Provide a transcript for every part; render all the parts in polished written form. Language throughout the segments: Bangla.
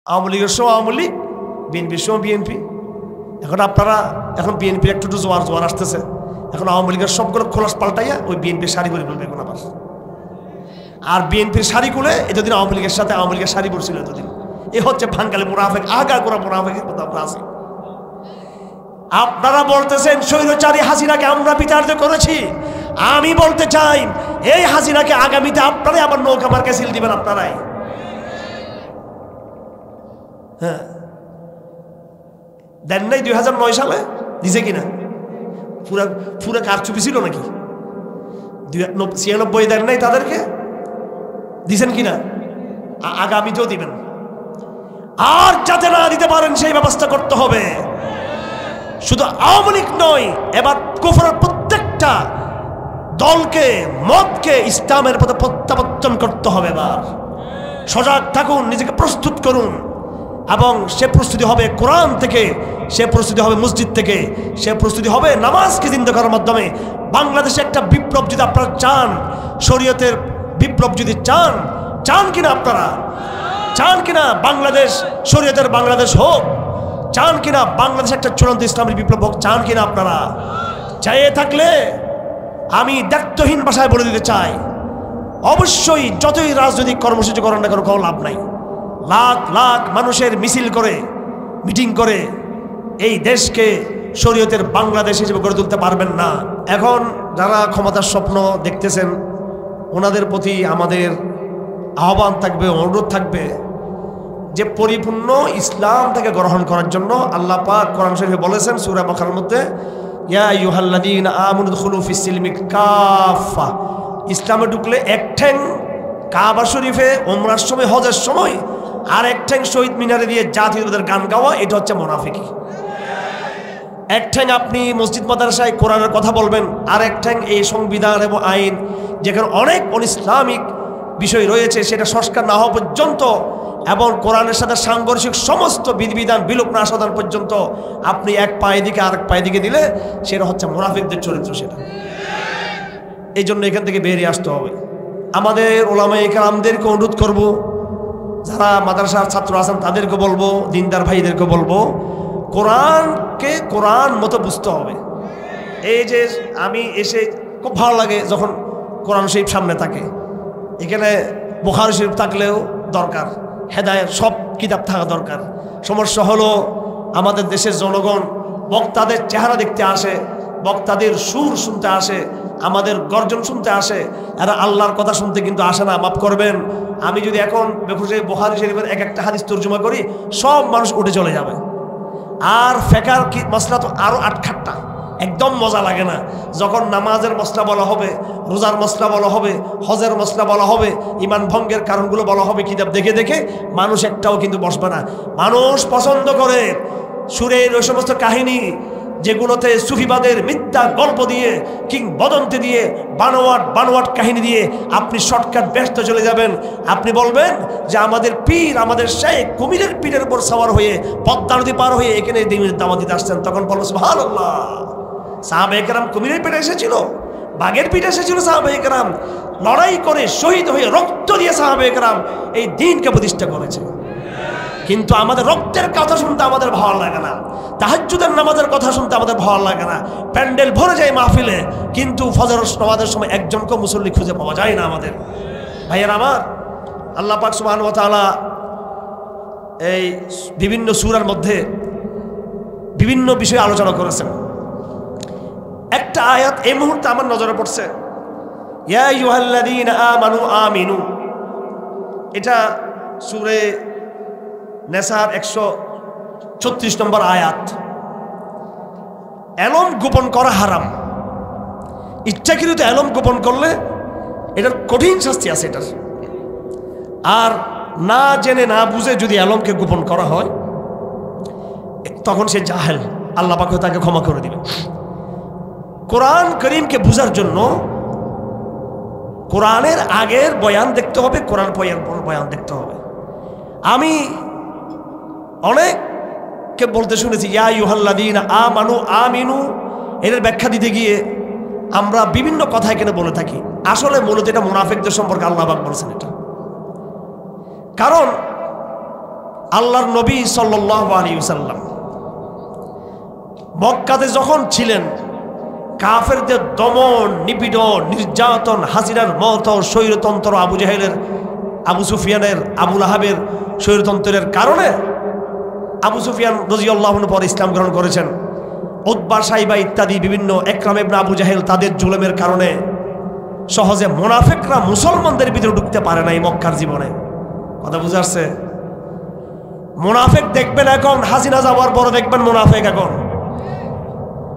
আওয়ামী লীগের সময় আওয়ামী লীগ, বিএনপির সময় বিএনপি। এখন আপনারা এখন বিএনপির একটু জোয়ার আসতেছে, এখন আওয়ামী লীগের সবগুলো খোলাস পাল্টাইয়া ওই বিএনপির শাড়ি পরে ফেলবে এখন আবার। আর বিএনপির শাড়ি খুলে এতদিন আওয়ামী লীগের সাথে আওয়ামী লীগের শাড়ি পরছিল এতদিন। এ হচ্ছে ভাঙ্গালে মুনাফেক, আগা করা মুনাফেকের কথা আমরা আছি। আপনারা বলতেছেন স্বৈরাচারী হাসিনাকে আমরা বিতাড়িত করেছি। আমি বলতে চাই এই হাসিনাকে আগামীতে আপনারাই আমার নৌকা মার্কা সিল দিবেন আপনারাই। হ্যাঁ, দেন নাই 2009 সালে দিছে কিনা? পুরা কারচুপি ছিল নাকি? 96 দেন নাই তাদেরকে, দিছেন কিনা? আগামীতেও দিবেন। আর যাতে না দিতে পারেন সেই ব্যবস্থা করতে হবে। শুধু আওয়ামী লীগ নয়, এবার কুফরের প্রত্যেকটা দলকে, মতকে ইসলামের পথে প্রত্যাবর্তন করতে হবে। এবার সজাগ থাকুন, নিজেকে প্রস্তুত করুন, এবং সে প্রস্তুতি হবে কোরআন থেকে, সে প্রস্তুতি হবে মসজিদ থেকে, সে প্রস্তুতি হবে নামাজকে জিন্দা করার মাধ্যমে। বাংলাদেশে একটা বিপ্লব যদি আপনারা চান, শরীয়তের বিপ্লব যদি চান, চান কিনা আপনারা? চান কিনা বাংলাদেশ শরীয়তের বাংলাদেশ হোক? চান কিনা বাংলাদেশ একটা চূড়ান্ত ইসলামের বিপ্লব হোক? চান কিনা আপনারা? চাইয়ে থাকলে আমি দায়িত্বহীন ভাষায় বলে দিতে চাই, অবশ্যই যতই রাজনৈতিক কর্মসূচি করেন না কেন, কোনো লাভ নাই। লাখ লাখ মানুষের মিছিল করে, মিটিং করে এই দেশকে শরীয়তের বাংলাদেশ হিসেবে গড়ে তুলতে পারবেন না। এখন যারা ক্ষমতার স্বপ্ন দেখতেছেন, ওনাদের প্রতি আমাদের আহ্বান থাকবে, অনুরোধ থাকবে যে পরিপূর্ণ ইসলাম থেকে গ্রহণ করার জন্য। আল্লাহ পাক কোরআন শরীফে বলেছেন সূরা বাকারার মধ্যে, ইয়া আইয়ুহাল্লাযীনা আমানু দুখুলু ফিস-সিলমি কাফা। ইসলামে ঢুকলে এক ঠ্যাং কাবা শরীফে ওমরার সময়, হজের সময়, আর এক ঠ্যাং শহীদ মিনারে দিয়ে জাতীয়তাবাদের গান গাওয়া, এটা হচ্ছে মুনাফিকি। এক ঠ্যাং আপনি মসজিদ মাদ্রাসায় কোরআনের কথা বলবেন, আর এক ঠ্যাং এই সংবিধান এবং আইন, যেখানে অনেক অনইসলামিক বিষয় রয়েছে, সেটা সংস্কার না হওয়া পর্যন্ত এবং কোরআনের সাথে সাংঘর্ষিক সমস্ত বিধিবিধান বিলোপ না আসা পর্যন্ত আপনি এক পায়ে দিকে আরেক পায়ে দিকে দিলে সেটা হচ্ছে মুনাফিকদের চরিত্র। সেটা এই জন্য এখান থেকে বেরিয়ে আসতে হবে। আমাদের ওলামায়ে কেরামদেরকে অনুরোধ করব, যারা মাদ্রাসার ছাত্র আছেন তাদেরকে বলবো, দিনদার ভাইদেরকে বলবো, কোরআনকে কোরআন মতো বুঝতে হবে। এই যে আমি এসে খুব ভালো লাগে যখন কোরআন শরীফ সামনে থাকে, এখানে বুখারী শরীফ থাকলেও দরকার, হেদায়েত সব কিতাব থাকা দরকার। সমস্যা হলো আমাদের দেশের জনগণ বক্তাদের চেহারা দেখতে আসে, বক্তাদের সুর শুনতে আসে, আমাদের গর্জন শুনতে আসে, এরা আল্লাহর কথা শুনতে কিন্তু আসে না। মাফ করবেন, আমি যদি এখন বুখারী শরীফের এক একটা হাদিস তর্জমা করি, সব মানুষ উঠে চলে যাবে। আর ফেকার কি মশলা তো আরো আটখাট্টা, একদম মজা লাগে না। যখন নামাজের মশলা বলা হবে, রোজার মশলা বলা হবে, হজের মশলা বলা হবে, ইমান ভঙ্গের কারণগুলো বলা হবে, কিতাব দেখে দেখে মানুষ একটাও কিন্তু বসবে না। মানুষ পছন্দ করে সুরের ওই সমস্ত কাহিনী, যেগুলোতে সুফিবাদের মিথ্যা গল্প দিয়ে, কিংবদন্তি দিয়ে, বানোয়াট কাহিনী দিয়ে আপনি শর্টকাট ব্যস্ত চলে যাবেন। আপনি বলবেন যে আমাদের পীর, আমাদের শেখ কুমিরের পীরের উপর সওয়ার হয়ে পদ্মা নদী পার হয়ে এখানে দাওয়াত দিতে আসছেন। তখন বলবো সুবহানাল্লাহ, সাহাবায়ে কেরাম কুমিরের পিঠে এসেছিল, বাঘের পিঠে এসেছিল। সাহাবায়ে কেরাম লড়াই করে শহীদ হয়ে রক্ত দিয়ে সাহাবায়ে কেরাম এই দ্বীনকে প্রতিষ্ঠা করেছে। কিন্তু আমাদের রক্তের কথা শুনতে আমাদের ভালো লাগে না, তাহাজ্জুদের নামাজের কথা শুনতে আমাদের ভালো লাগে না। প্যান্ডেল ভরে যায় মাহফিলে, কিন্তু ফজর নামাজের সময় একজনকে মুসল্লি খুঁজে পাওয়া যায় না। আমাদের ভাইয়ের আমার, আল্লাহ পাক সুবহানাহু ওয়া তাআলা এই বিভিন্ন সূরার মধ্যে বিভিন্ন বিষয়ে আলোচনা করেছেন। একটা আয়াত এই মুহূর্তে আমার নজরে পড়ছে, ইয়া আইয়ুহাল্লাযীনা আমানু আমিনু। এটা সূরা নেসার 136 নম্বর আয়াত। এলম গোপন করা হারাম। ইচ্ছাকৃত এলম গোপন করলে এটার কঠিন শাস্তি আছে এটার। আর না জেনে না বুঝে যদি এলমকে গোপন করা হয়, তখন সে জাহেল, আল্লাহ পাক তাকে ক্ষমা করে দিবে। কোরআন করিমকে বুঝার জন্য কোরআনের আগের বয়ান দেখতে হবে, কোরআন বয়ান দেখতে হবে। আমি অনেককে বলতে শুনেছি ইয়া আইয়ুহাল্লাযীনা আমানু আমিনু, এর ব্যাখ্যা দিতে গিয়ে আমরা বিভিন্ন কথা এখানে বলে থাকি। আসলে মূলত এটা মুনাফিকদের সম্পর্কে আল্লাহ পাক বলেছেন এটা। কারণ আল্লাহর নবী সাল্লাল্লাহু আলাইহি ওয়াসাল্লাম মক্কাতে যখন ছিলেন, কাফেরদের দমন, নিপীড়ন, নির্যাতন, হাসিনার মতো স্বৈরতন্ত্র, আবু জাহেলের, আবু সুফিয়ানের, আবু লাহাবের স্বৈরতন্ত্রের কারণে আবু সুফিয়ান রাদিয়াল্লাহু আনহু পর ইসলাম গ্রহণ করেছেন। উতবা, সাইবা ইত্যাদি বিভিন্ন ইকরাম ইবনে আবু জাহেল, তাদের জুলুমের কারণে সহজে মুনাফিকরা মুসলমানদের ভিতরে ঢুকতে পারে না এই মক্কার জীবনে। কথা বুঝে আসছে? মুনাফিক দেখবেন এখন, হাসিনা যাওয়ার পরে দেখবেন মুনাফিক এখন।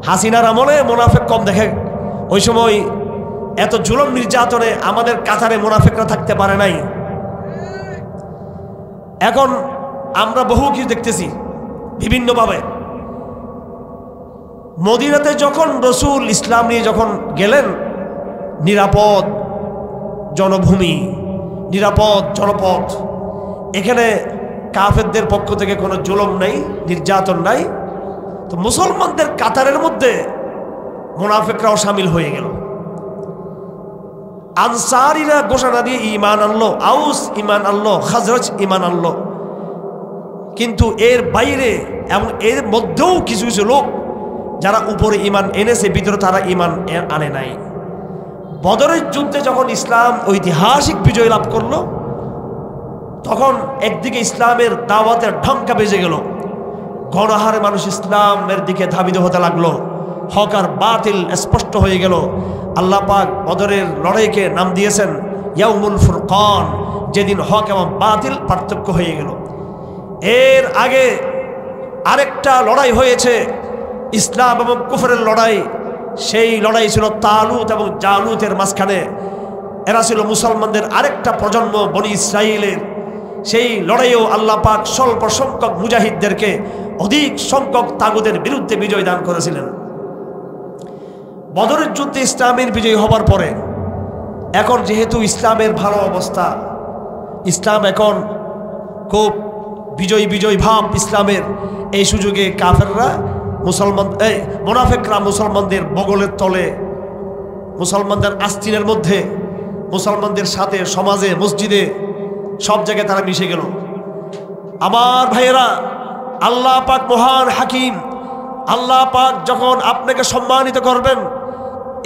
হাসিনার আমলে মুনাফিক কম দেখে, ওই সময় এত জুলুম নির্যাতনে আমাদের কাতারে মুনাফিকরা থাকতে পারে নাই। এখন আমরা বহু কিছু দেখতেছি বিভিন্নভাবে। মদিনাতে যখন রসুল ইসলাম নিয়ে যখন গেলেন, নিরাপদ জনভূমি, নিরাপদ জনপথ, এখানে কাফেরদের পক্ষ থেকে কোনো জুলুম নাই, নির্যাতন নাই। তো মুসলমানদের কাতারের মধ্যে মুনাফিকরাও শামিল হয়ে গেল। আনসারীরা ঘোষণা দিয়ে ঈমান আনলো, আউস ঈমান আনলো, খাজরজ ঈমান আনলো। কিন্তু এর বাইরে এবং এর মধ্যেও কিছু কিছু লোক যারা উপরে ঈমান এনেছে, ভিতরে তারা ঈমান আনে নাই। বদরের যুদ্ধে যখন ইসলাম ঐতিহাসিক বিজয় লাভ করলো, তখন একদিকে ইসলামের দাওয়াতের ঢঙ্কা বেজে গেল, গণহারে মানুষ ইসলামের দিকে ধাবিত হতে লাগলো, হক আর বাতিল স্পষ্ট হয়ে গেল। আল্লাহ পাক বদরের লড়াইকে নাম দিয়েছেন ইয়াউমুল ফুরকান, যেদিন হক এবং বাতিল পার্থক্য হয়ে গেল। এর আগে আরেকটা লড়াই হয়েছে, ইসলাম এবং কুফরের লড়াই। সেই লড়াই ছিল তালুত এবং জালুতের মাঝখানে। এরা ছিল মুসলমানদের আরেকটা প্রজন্ম, বনি ইসরাইলের। সেই লড়াইয়েও আল্লাহ পাক স্বল্প সংখ্যক মুজাহিদদেরকে অধিক সংখ্যক তাগুদের বিরুদ্ধে বিজয় দান করেছিলেন। বদরের যুদ্ধে ইসলামের বিজয় হবার পরে এখন যেহেতু ইসলামের ভালো অবস্থা, ইসলাম এখন খুব বিজয় বিজয় ভাব ইসলামের, এই সুযোগে কাফেররা মুনাফিকরা মুসলমানদের বগলের তলে, মুসলমানদের আস্তিনের মধ্যে, মুসলমানদের সাথে সমাজে, মসজিদে, সব জায়গায় তারা মিশে গেল। আমার ভাইয়েরা, আল্লাহ পাক মহান হাকিম। আল্লাহ পাক যখন আপনাকে সম্মানিত করবেন,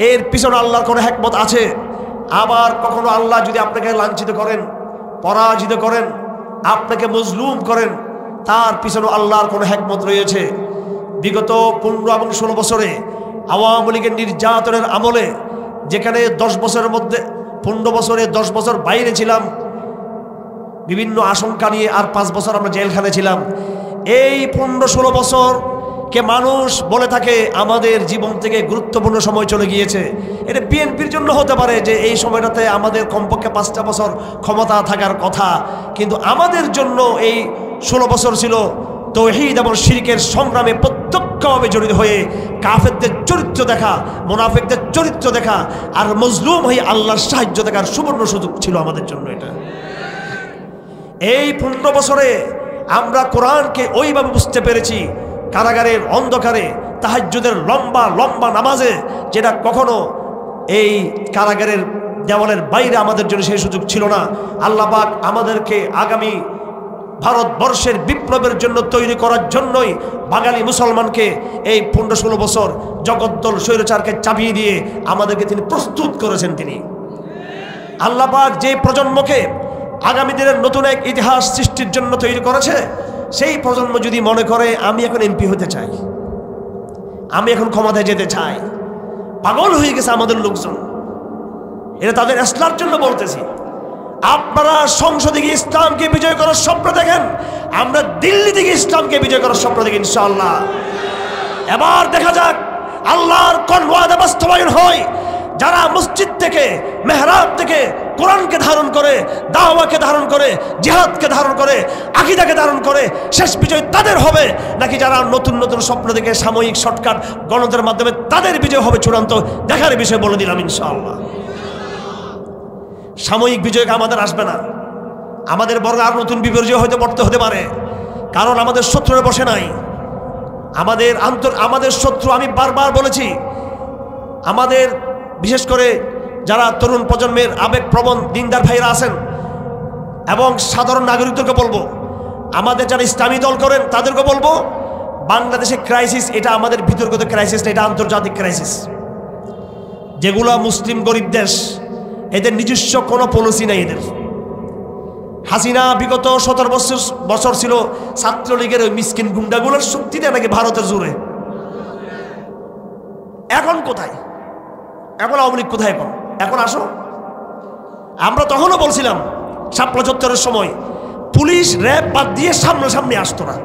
এর পিছনে আল্লাহর কোনো হিকমত আছে। আবার কখনো আল্লাহ যদি আপনাকে লাঞ্ছিত করেন, পরাজিত করেন, আপনাকে মজলুম করেন, তার পিছনে আল্লাহর কোনো হিকমত রয়েছে। বিগত 15 এবং 16 বছরে আওয়ামী লীগের নির্যাতনের আমলে, যেখানে 10 বছরের মধ্যে 15 বছরে 10 বছর বাইরে ছিলাম বিভিন্ন আশঙ্কা নিয়ে, আর 5 বছর আমরা জেলখানে ছিলাম। এই 15-16 বছরকে মানুষ বলে থাকে আমাদের জীবন থেকে গুরুত্বপূর্ণ সময় চলে গিয়েছে। এটা বিএনপির জন্য হতে পারে যে এই সময়টাতে আমাদের কমপক্ষে 5টা বছর ক্ষমতা থাকার কথা, কিন্তু আমাদের জন্য এই 16 বছর ছিল তাওহীদ এবং শিরকের সংগ্রামে প্রত্যক্ষভাবে জড়িত হয়ে কাফেরদের চরিত্র দেখা, মুনাফিকদের চরিত্র দেখা, আর মজলুম হয়ে আল্লাহর সাহায্য দেখার সুবর্ণ সুযোগ ছিল আমাদের জন্য। এটা এই 15 বছরে আমরা কোরআনকে ওইভাবে বুঝতে পেরেছি, কারাগারের অন্ধকারে তাহাজ্জুদের লম্বা লম্বা নামাজে, যেটা কখনো এই কারাগারের দেওয়ালের বাইরে আমাদের জন্য সেই সুযোগ ছিল না। আল্লাহ পাক আমাদেরকে আগামী ভারতবর্ষের বিপ্লবের জন্য তৈরি করার জন্যই বাঙালি মুসলমানকে এই 15-16 বছর জগদ্দল স্বৈরাচারকে চাপিয়ে দিয়ে আমাদেরকে তিনি প্রস্তুত করেছেন। তিনি আল্লাহ পাক যে প্রজন্মকে আগামী দিনের নতুন এক ইতিহাস সৃষ্টির জন্য তৈরি করেছে, সেই প্রজন্ম যদি মনে করে আমি এখন এমপি হতে চাই, আমি এখন ক্ষমতায় যেতে চাই, পাগল হয়ে গেছে আমাদের লোকজন। এটা তাদের ইসলামের জন্য বলতেছি। আপনারা সংসদে গিয়ে ইসলামকে বিজয় করার স্বপ্ন দেখেন, আমরা দিল্লি থেকে ইসলামকে বিজয় করার স্বপ্ন দেখি ইনশাআল্লাহ। এবার দেখা যাক আল্লাহর কোন ওয়াদা বাস্তবায়ন হয়। যারা মসজিদ থেকে, মেহরাব থেকে কোরআনকে ধারণ করে, দাওয়াকে ধারণ করে, জিহাদকে ধারণ করে, আকীদাকে ধারণ করে, শেষ বিজয় তাদের হবে, নাকি যারা নতুন নতুন স্বপ্ন দেখে সাময়িক শর্টকাট গণতন্ত্রের মাধ্যমে তাদের বিজয় হবে চূড়ান্ত, দেখার বিষয় বলে দিলাম ইনশাআল্লাহ। সাময়িক বিজয় আমাদের আসবে না, আমাদের বরং আর নতুন বিপর্যয় হয়তো পড়তে হতে পারে, কারণ আমাদের শত্রুরা বসে নাই। আমাদের শত্রু, আমি বারবার বলেছি, আমাদের বিশেষ করে যারা তরুণ প্রজন্মের আবেগপ্রবণ দিনদার ভাইরা আছেন এবং সাধারণ নাগরিকদেরকে বলবো, আমাদের যারা ইসলামী দল করেন তাদেরকে বলবো, বাংলাদেশের ক্রাইসিস এটা আমাদের ভিতরগত ক্রাইসিস না, এটা আন্তর্জাতিক ক্রাইসিস। যেগুলো মুসলিম গরিব দেশ, এদের নিজস্ব কোনো পলিসি নাই এদের। হাসিনা বিগত 17 বছর ছিল ছাত্রলীগের ওই মিসকিন গুন্ডাগুলোর শক্তিতে নাকি ভারতের জোরে। এখন কোথায়? এখন আওয়ামী লীগ কোথায়? এখন আসো। আমরা তখনও বলছিলাম শাপলা চত্বরের সময়, পুলিশ র্যাব বাদ দিয়ে সামনাসামনি আসতো না।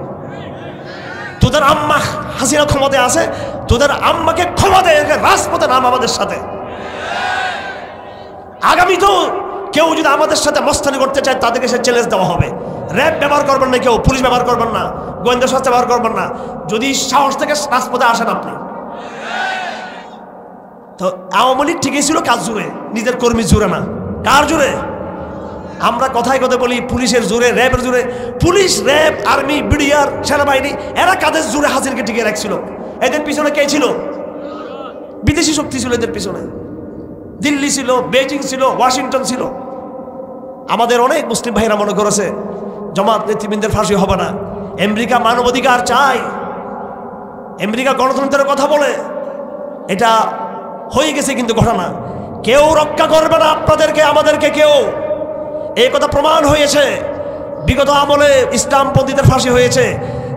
তোদের আম্মা হাসিনা ক্ষমতায় আছে, তোদের আম্মাকে ক্ষমতায় রাজপথে নাম আমাদের সাথে। আগামী তো কেউ যদি আমাদের সাথে মস্তানি করতে চায় তাদেরকে সে চ্যালেঞ্জ দেওয়া হবে। র্যাব ব্যবহার করবেন না, কেউ পুলিশ ব্যবহার করবেন না, গোয়েন্দা সংস্থা ব্যবহার করবেন না, যদি সাহস থেকে রাজপথে আসেন আপনি। তো আওয়ামী লীগ ঠিকই ছিল কাজ জুড়ে, নিজের কর্মী জুড়ে না। কার জুড়ে? আমরা কথায় কথা বলি পুলিশের জোরে, র্যাবের জোরে। পুলিশ, র্যাব, আর্মি, বিডিআর, সেনাবাহিনী এরা কাদের জোরে হাসিনাকে টিকে রাখছিল? এদের পিছনে কে ছিল? বিদেশি শক্তি ছিল এদের পিছনে। দিল্লি ছিল, বেজিং ছিল, ওয়াশিংটন ছিল। আমাদের অনেক মুসলিম ভাইরা মনে করেছে জামাত নেতৃবৃন্দের ফাঁসি হবে না। আমেরিকা মানবাধিকার চায়, আমেরিকা গণতন্ত্রের কথা বলে, এটা হয়ে গেছে কিন্তু ঘটনা। কেউ রক্ষা করবে না আপনাদেরকে, আমাদেরকে কেউ। এই কথা প্রমাণ হয়েছে। বিগত আমলে ইসলামপন্থীদের ফাঁসি হয়েছে,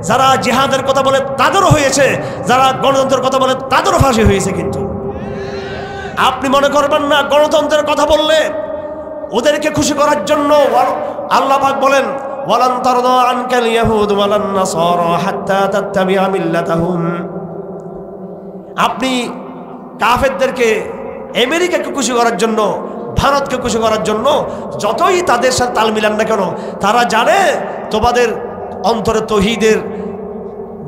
যারা জিহাদের কথা বলে তাদেরও হয়েছে, যারা গণতন্ত্রের কথা বলে তাদেরও ফাঁসি হয়েছে। কিন্তু আপনি মনে করবেন না গণতন্ত্রের কথা বললে ওদেরকে খুশি করার জন্য আল্লাহ পাক বলেন, ওয়ালান তারদা আনকাল ইয়াহুদ ওয়ালান নাসারা হাত্তা তাত্তাবিআ মিল্লাতাহুম। আপনি কাফেরদেরকে, আমেরিকাকে খুশি করার জন্য, ভারতকে খুশি করার জন্য যতই তাদের সাথে তাল মিলান না কেন, তারা জানে তোমাদের অন্তরে তৌহিদের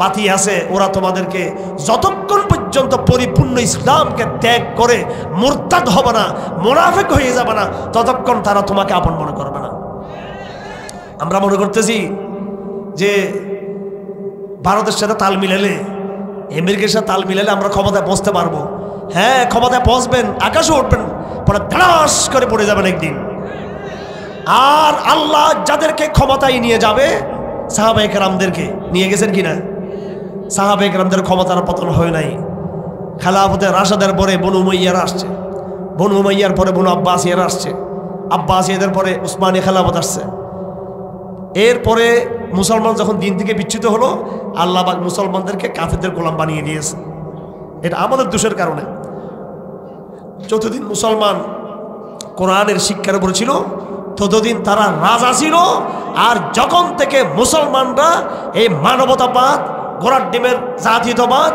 বাতি আছে। ওরা তোমাদেরকে যতক্ষণ পর্যন্ত পরিপূর্ণ ইসলামকে ত্যাগ করে মুরতাদ হবে না, মুনাফিক হয়ে যাবে না, ততক্ষণ তারা তোমাকে আপন মনে করবে না। আমরা মনে করতেছি যে ভারতের সাথে তাল মিলালে, আমেরিকার সাথে তাল মিলালে আমরা ক্ষমতায় পৌঁছতে পারবো। হ্যাঁ, ক্ষমতায় পৌঁছবেন, আকাশে উঠবেন, পরে ধ্বাস করে পড়ে যাবেন একদিন। আর আল্লাহ যাদেরকে ক্ষমতায় নিয়ে যাবে, সাহাবায়ে কেরামদেরকে নিয়ে গেছেন কিনা? সাহাবায়ে কেরামদের ক্ষমতার পতন হয় নাই। খেলাফতের রাশেদের পরে বনু উমাইয়ারা আসছে, বনু উমাইয়ার পরে বনু আব্বাসিয়ারা আসছে, আব্বাসিয়াদের পরে উসমানী খেলাফত আসছে। এরপরে মুসলমান যখন দিন থেকে বিচ্যুত হলো, আল্লাহ পাক মুসলমানদেরকে কাফেরদের গোলাম বানিয়ে দিয়েছে। এটা আমাদের দোষের কারণে। যতদিন মুসলমান কোরআনের শিক্ষার উপর ছিল ততদিন তারা রাজা ছিল। আর যখন থেকে মুসলমানরা এই মানবতাবাদ, ঘোড়ার ডিমের জাতীয়তাবাদ,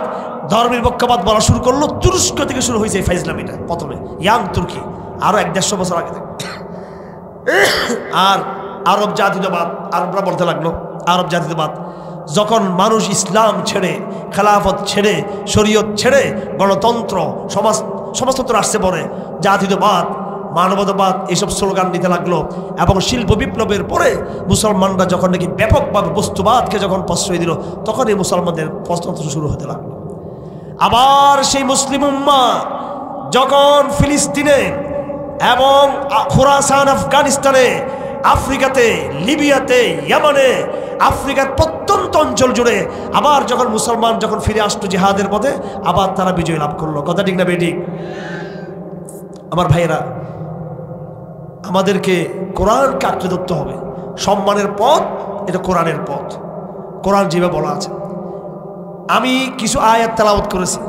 ধর্মনিরপেক্ষবাদ বলা শুরু করলো, তুরস্ক থেকে শুরু হয়েছে এই ফাইজলামিটা। প্রথমে ইয়াং তুর্কি, আরো 100-150 বছর আগে থেকে। আর আরব জাতীয়তাবাদ, আরবরা বলতে লাগলো আরব জাতীয়তাবাদ। যখন মানুষ ইসলাম ছেড়ে, খেলাফত ছেড়ে, শরীয়ত ছেড়ে গণতন্ত্র, সমাজতন্ত্র আসছে পরে, জাতীয়তাবাদ, মানবতাবাদ এইসব স্লোগান দিতে লাগলো। এবং শিল্প বিপ্লবের পরে মুসলমানরা যখন নাকি ব্যাপকভাবে বস্তুবাদকে যখন প্রশ্রয় দিল, তখন এই মুসলমানদের প্রশ্নতন্ত্র শুরু হতে লাগলো। আবার সেই মুসলিম উম্মাহ যখন ফিলিস্তিনে এবং খোরাসান, আফগানিস্তানে, আফ্রিকাতে, লিবিয়াতে, ইয়ামানে, আফ্রিকার প্রত্যন্ত অঞ্চল জুড়ে আবার যখন মুসলমান যখন ফিরে আসতো জিহাদের পথে, আবার তারা বিজয় লাভ করলো। কথা ঠিক না বেঠিক? আমার ভাইয়েরা, আমাদেরকে কোরআনকে আঁকড়ে ধরতে হবে। সম্মানের পথ এটা কোরআনের পথ, কোরআন যেভাবে বলা আছে। আমি কিছু আয়াত তেলাওয়াত করেছি।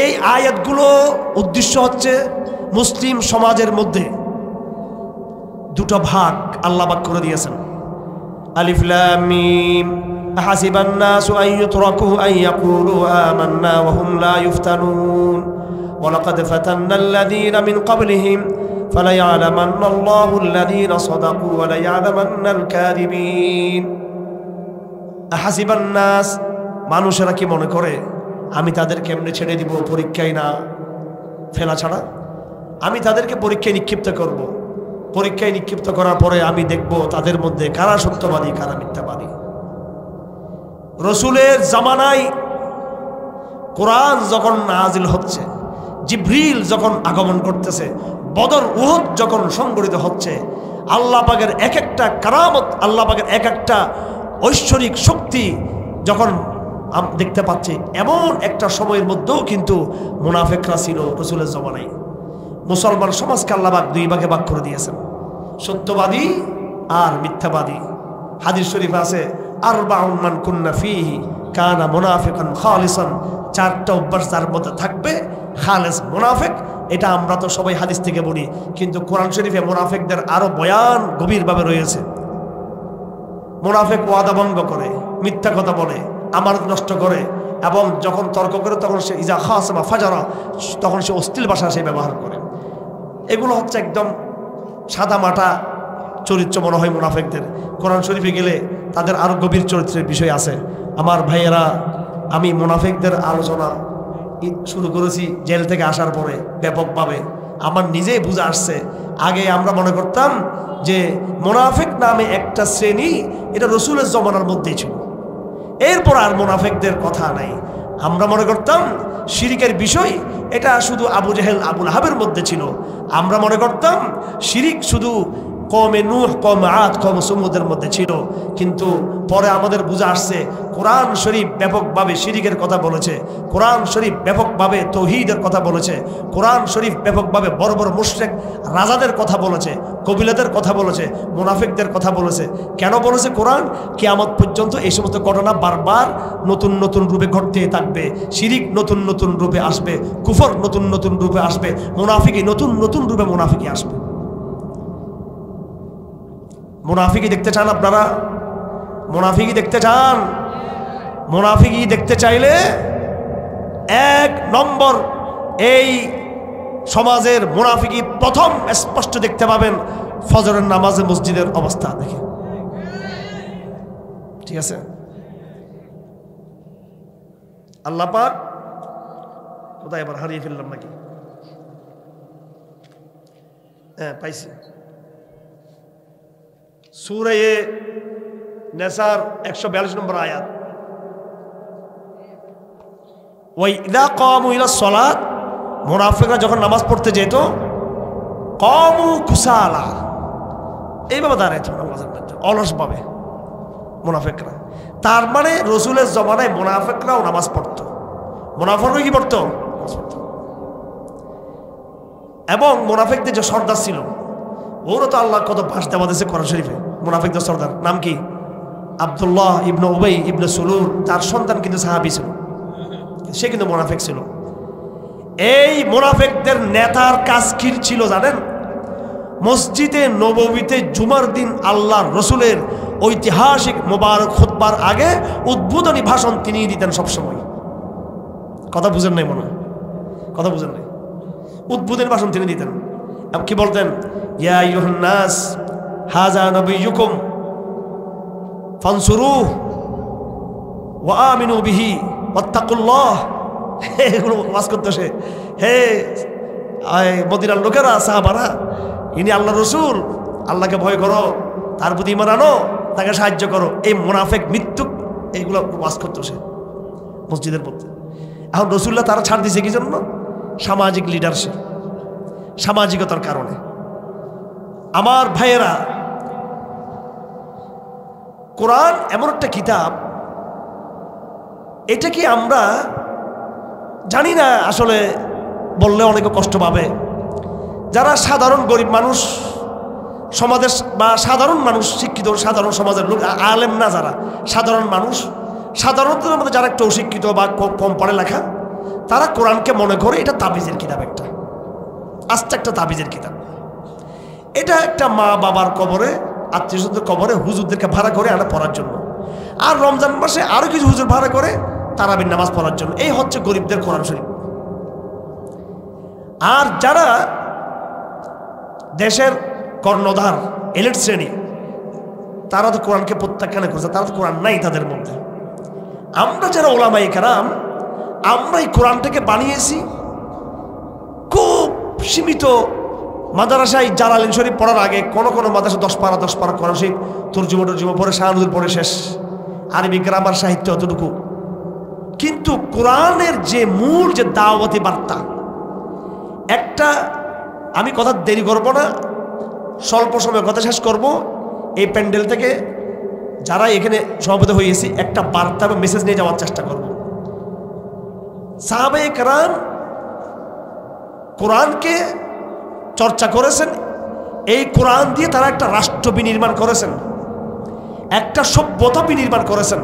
এই আয়াতগুলো উদ্দেশ্য হচ্ছে মুসলিম সমাজের মধ্যে দুটো ভাগ আল্লাহ ভাগ করে দিয়েছেন। আলিফ লাম মিম আহাসিবান নাসু আন ইউতরাকু আন ইয়াকুলু আমান্না ওয়া হুম লা ইফতানুন ওয়া লাকাদ ফাতান্নাল্লাযীনা মিন ক্বাবলিহিম ফালায়ালামান্নাল্লাহুল্লাযীনা সাদাকু ওয়া লায়ালামান্নাল কাযিবিন। আহাসিবান নাস, মানুষেরা কি মনে করে আমি তাদেরকে এমনি ছেড়ে দিব পরীক্ষায় না ফেলা ছাড়া? আমি তাদেরকে পরীক্ষায় নিক্ষিপ্ত করব। পরীক্ষায় নিক্ষিপ্ত করার পরে আমি দেখব তাদের মধ্যে কারা সত্যবাদী কারা মিথ্যাবাদী। রসুলের জামানায় কোরআন যখন নাজিল হচ্ছে, জিবরিল যখন আগমন করতেছে, বদর উহুদ যখন সংগঠিত হচ্ছে, আল্লাহ পাকের এক একটা কারামত, আল্লাহ পাকের এক একটা ঐশ্বরিক শক্তি যখন দেখতে পাচ্ছি, এমন একটা সময়ের মধ্যেও কিন্তু মুনাফিকরা ছিল রাসূলের জমানায়। মুসলমান সমাজকে আল্লাহ পাক দুই ভাগে ভাগ করে দিয়েছেন, সত্যবাদী আর মিথ্যাবাদী। হাদিস শরীফ আছে আরবাউন মান কুন্না ফীহি কানা মুনাফিকান খালিসান, চারটা অভ্যাস যার মধ্যে থাকবে খালেস মুনাফিক। এটা আমরা তো সবাই হাদিস থেকে বলি, কিন্তু কোরআন শরীফে মুনাফিকদের আরো বয়ান গভীরভাবে রয়েছে। মুনাফিক ওয়াদা ভঙ্গ করে, মিথ্যা কথা বলে, আমানত নষ্ট করে, এবং যখন তর্ক করে তখন সে ইজা খাসামা ফাজারা, তখন সে অশ্লীল ভাষা সে ব্যবহার করে। এগুলো হচ্ছে একদম সাদা মাটা চরিত্র মনে হয় মুনাফিকদের। কোরআন শরীফে গেলে তাদের আরো গভীর চরিত্রের বিষয় আছে। আমার ভাইয়েরা, আমি মুনাফিকদের আলোচনা শুরু করেছি জেল থেকে আসার পরে ব্যাপকভাবে। আমার নিজেই বুঝে আসছে, আগে আমরা মনে করতাম যে মুনাফিক নামে একটা শ্রেণী এটা রাসূলের জমানার মধ্যেই ছিল, এরপর আর মুনাফিকদের কথা নাই। আমরা মনে করতাম শিরিকের বিষয় এটা শুধু আবু জেহেল আবুল আহাবের মধ্যে ছিল। আমরা মনে করতাম শিরিক শুধু কওমে নূহ, কওমে আদ, কওমে সমুদের মধ্যে ছিল। কিন্তু পরে আমাদের বুঝে আসছে কোরআন শরীফ ব্যাপকভাবে শিরিকের কথা বলেছে, কোরআন শরীফ ব্যাপকভাবে তাওহীদের কথা বলেছে, কোরআন শরীফ ব্যাপকভাবে বড় বড় মুশরিক রাজাদের কথা বলেছে, কবিলাদের কথা বলেছে, মুনাফিকদের কথা বলেছে। কেন বলেছে কোরআন? কিয়ামত পর্যন্ত এই সমস্ত ঘটনা বারবার নতুন নতুন রূপে ঘটতে থাকবে। শিরিক নতুন নতুন রূপে আসবে, কুফর নতুন নতুন রূপে আসবে, মুনাফিকি নতুন নতুন রূপে মুনাফিকি আসবে। মুনাফিকি দেখতে চান আপনারা? মুনাফিকি দেখতে চান? মুনাফিকি দেখতে চাইলে এক নম্বর, এই সমাজের মুনাফিকি প্রথম স্পষ্ট দেখতে পাবেন ফজরের নামাজে মসজিদের অবস্থা দেখে। ঠিক আছে? আল্লাহ পাক কোথায় এবার হারিয়ে ফেললাম নাকি? হ্যাঁ, পাইছি। সূরা নিসার 142 নম্বর আয়াত, ওয়াইদা কামু ইলাস সালাত, মুনাফিকরা যখন নামাজ পড়তে যেত কামু কুসালা, এইভাবে দাঁড়াইতো নামাজের মধ্যে অলসভাবে মুনাফিকরা। তার মানে রাসূলের জমানায় মুনাফিকরাও নামাজ পড়তো। মুনাফিকরা কি পড়তো? এবং মুনাফিকদের যে সর্দার ছিল, ওরা তো আল্লাহ কত ভাষ দেওয়া দিয়েছে কোরআন শরীফে। মুনাফিকদের সর্দার নাম কি? আব্দুল্লাহ ইবনে উবাই ইবনে সুলুল। তার সন্তান কিন্তু সাহাবী ছিল, সে কিন্তু মুনাফিক ছিল। এই মুনাফিকদের নেতার কাজ কি ছিল জানেন? মসজিদে নববীতে জুমার দিন আল্লাহর রসুলের ঐতিহাসিক মোবারক খুতবার আগে উদ্বোধনী ভাষণ তিনি দিতেন সবসময়। কথা বুঝেন নাই? মনে কথা বুঝেন নাই? উদ্বোধনী ভাষণ তিনি দিতেন। কি বলতেন? ইয়া আইয়ুহান নাস হাযা নবিয়্যুকুম ফানসুরুহু ওয়া আমিনু বিহি ওয়াত্তাকুল্লাহ। এগুলো ওয়াজ করতে সে, হে মদিনার লোকেরা, সাহাবারা, ইনি আল্লাহ রসুল, আল্লাহকে ভয় করো, তার প্রতি ঈমান আনো, তাকে সাহায্য করো। এই মুনাফিক মৃত্যু এইগুলো ওয়াজ করতো সে মসজিদের মধ্যে। এখন রসুল্লাহ তারা ছাড় দিয়েছে কি জন্য? সামাজিক লিডারশিপ, সামাজিকতার কারণে। আমার ভাইয়েরা, কোরআন এমন একটা কিতাব, এটা কি আমরা জানি না আসলে, বললে অনেকে কষ্ট পাবে। যারা সাধারণ গরিব মানুষ সমাজের, বা সাধারণ মানুষ, শিক্ষিত সাধারণ সমাজের লোক, আলেম না যারা, সাধারণ মানুষ, সাধারণত মধ্যে যারা একটু অশিক্ষিত বা কম পড়ালেখা, তারা কোরআনকে মনে করে এটা তাবিজের কিতাব, একটা আস্তে একটা তাবিজের কিতাব। এটা একটা মা বাবার কবরে, আত্মীয় স্বজনদের কবরে হুজুরদেরকে ভাড়া করে আনা পড়ার জন্য, আর রমজান মাসে আরো কিছু হুজুর ভাড়া করে তারাবির নামাজ পড়ার জন্য। এই হচ্ছে গরিবদের কোরআন শরীফ। আর যারা দেশের কর্ণধার, এলিট শ্রেণী, তারা তো কোরআনকে প্রত্যাখ্যান করছে, তারা তো কোরআন নাই তাদের মধ্যে। আমরা যারা ওলামায়ে কেরাম, আমরা এই কোরআনটাকে বানিয়েছি খুব সীমিত। মাদ্রাসায় জালালাইন শরীফ পড়ার আগে কোন কোন মাদ্রাসা 10 পারা কোরআন শরীফ তর্জমা পড়ে, শাহানুল পড়ে শেষ, আরবি গ্রামার সাহিত্য অতটুকু। কিন্তু কোরআনের যে মূল যে দাওয়াতি বার্তা, একটা, আমি কথা দেরি করব না, স্বল্প সময়ে কথা শেষ করব। এই প্যান্ডেল থেকে যারা এখানে সমাবেত হয়েছি একটা বার্তা বা মেসেজ নিয়ে যাওয়ার চেষ্টা করব। সাহাবায়ে কেরাম কোরআনকে চর্চা করেছেন, এই কোরআন দিয়ে তারা একটা রাষ্ট্র বিনির্মাণ করেছেন, একটা সভ্যতা বিনির্মাণ করেছেন।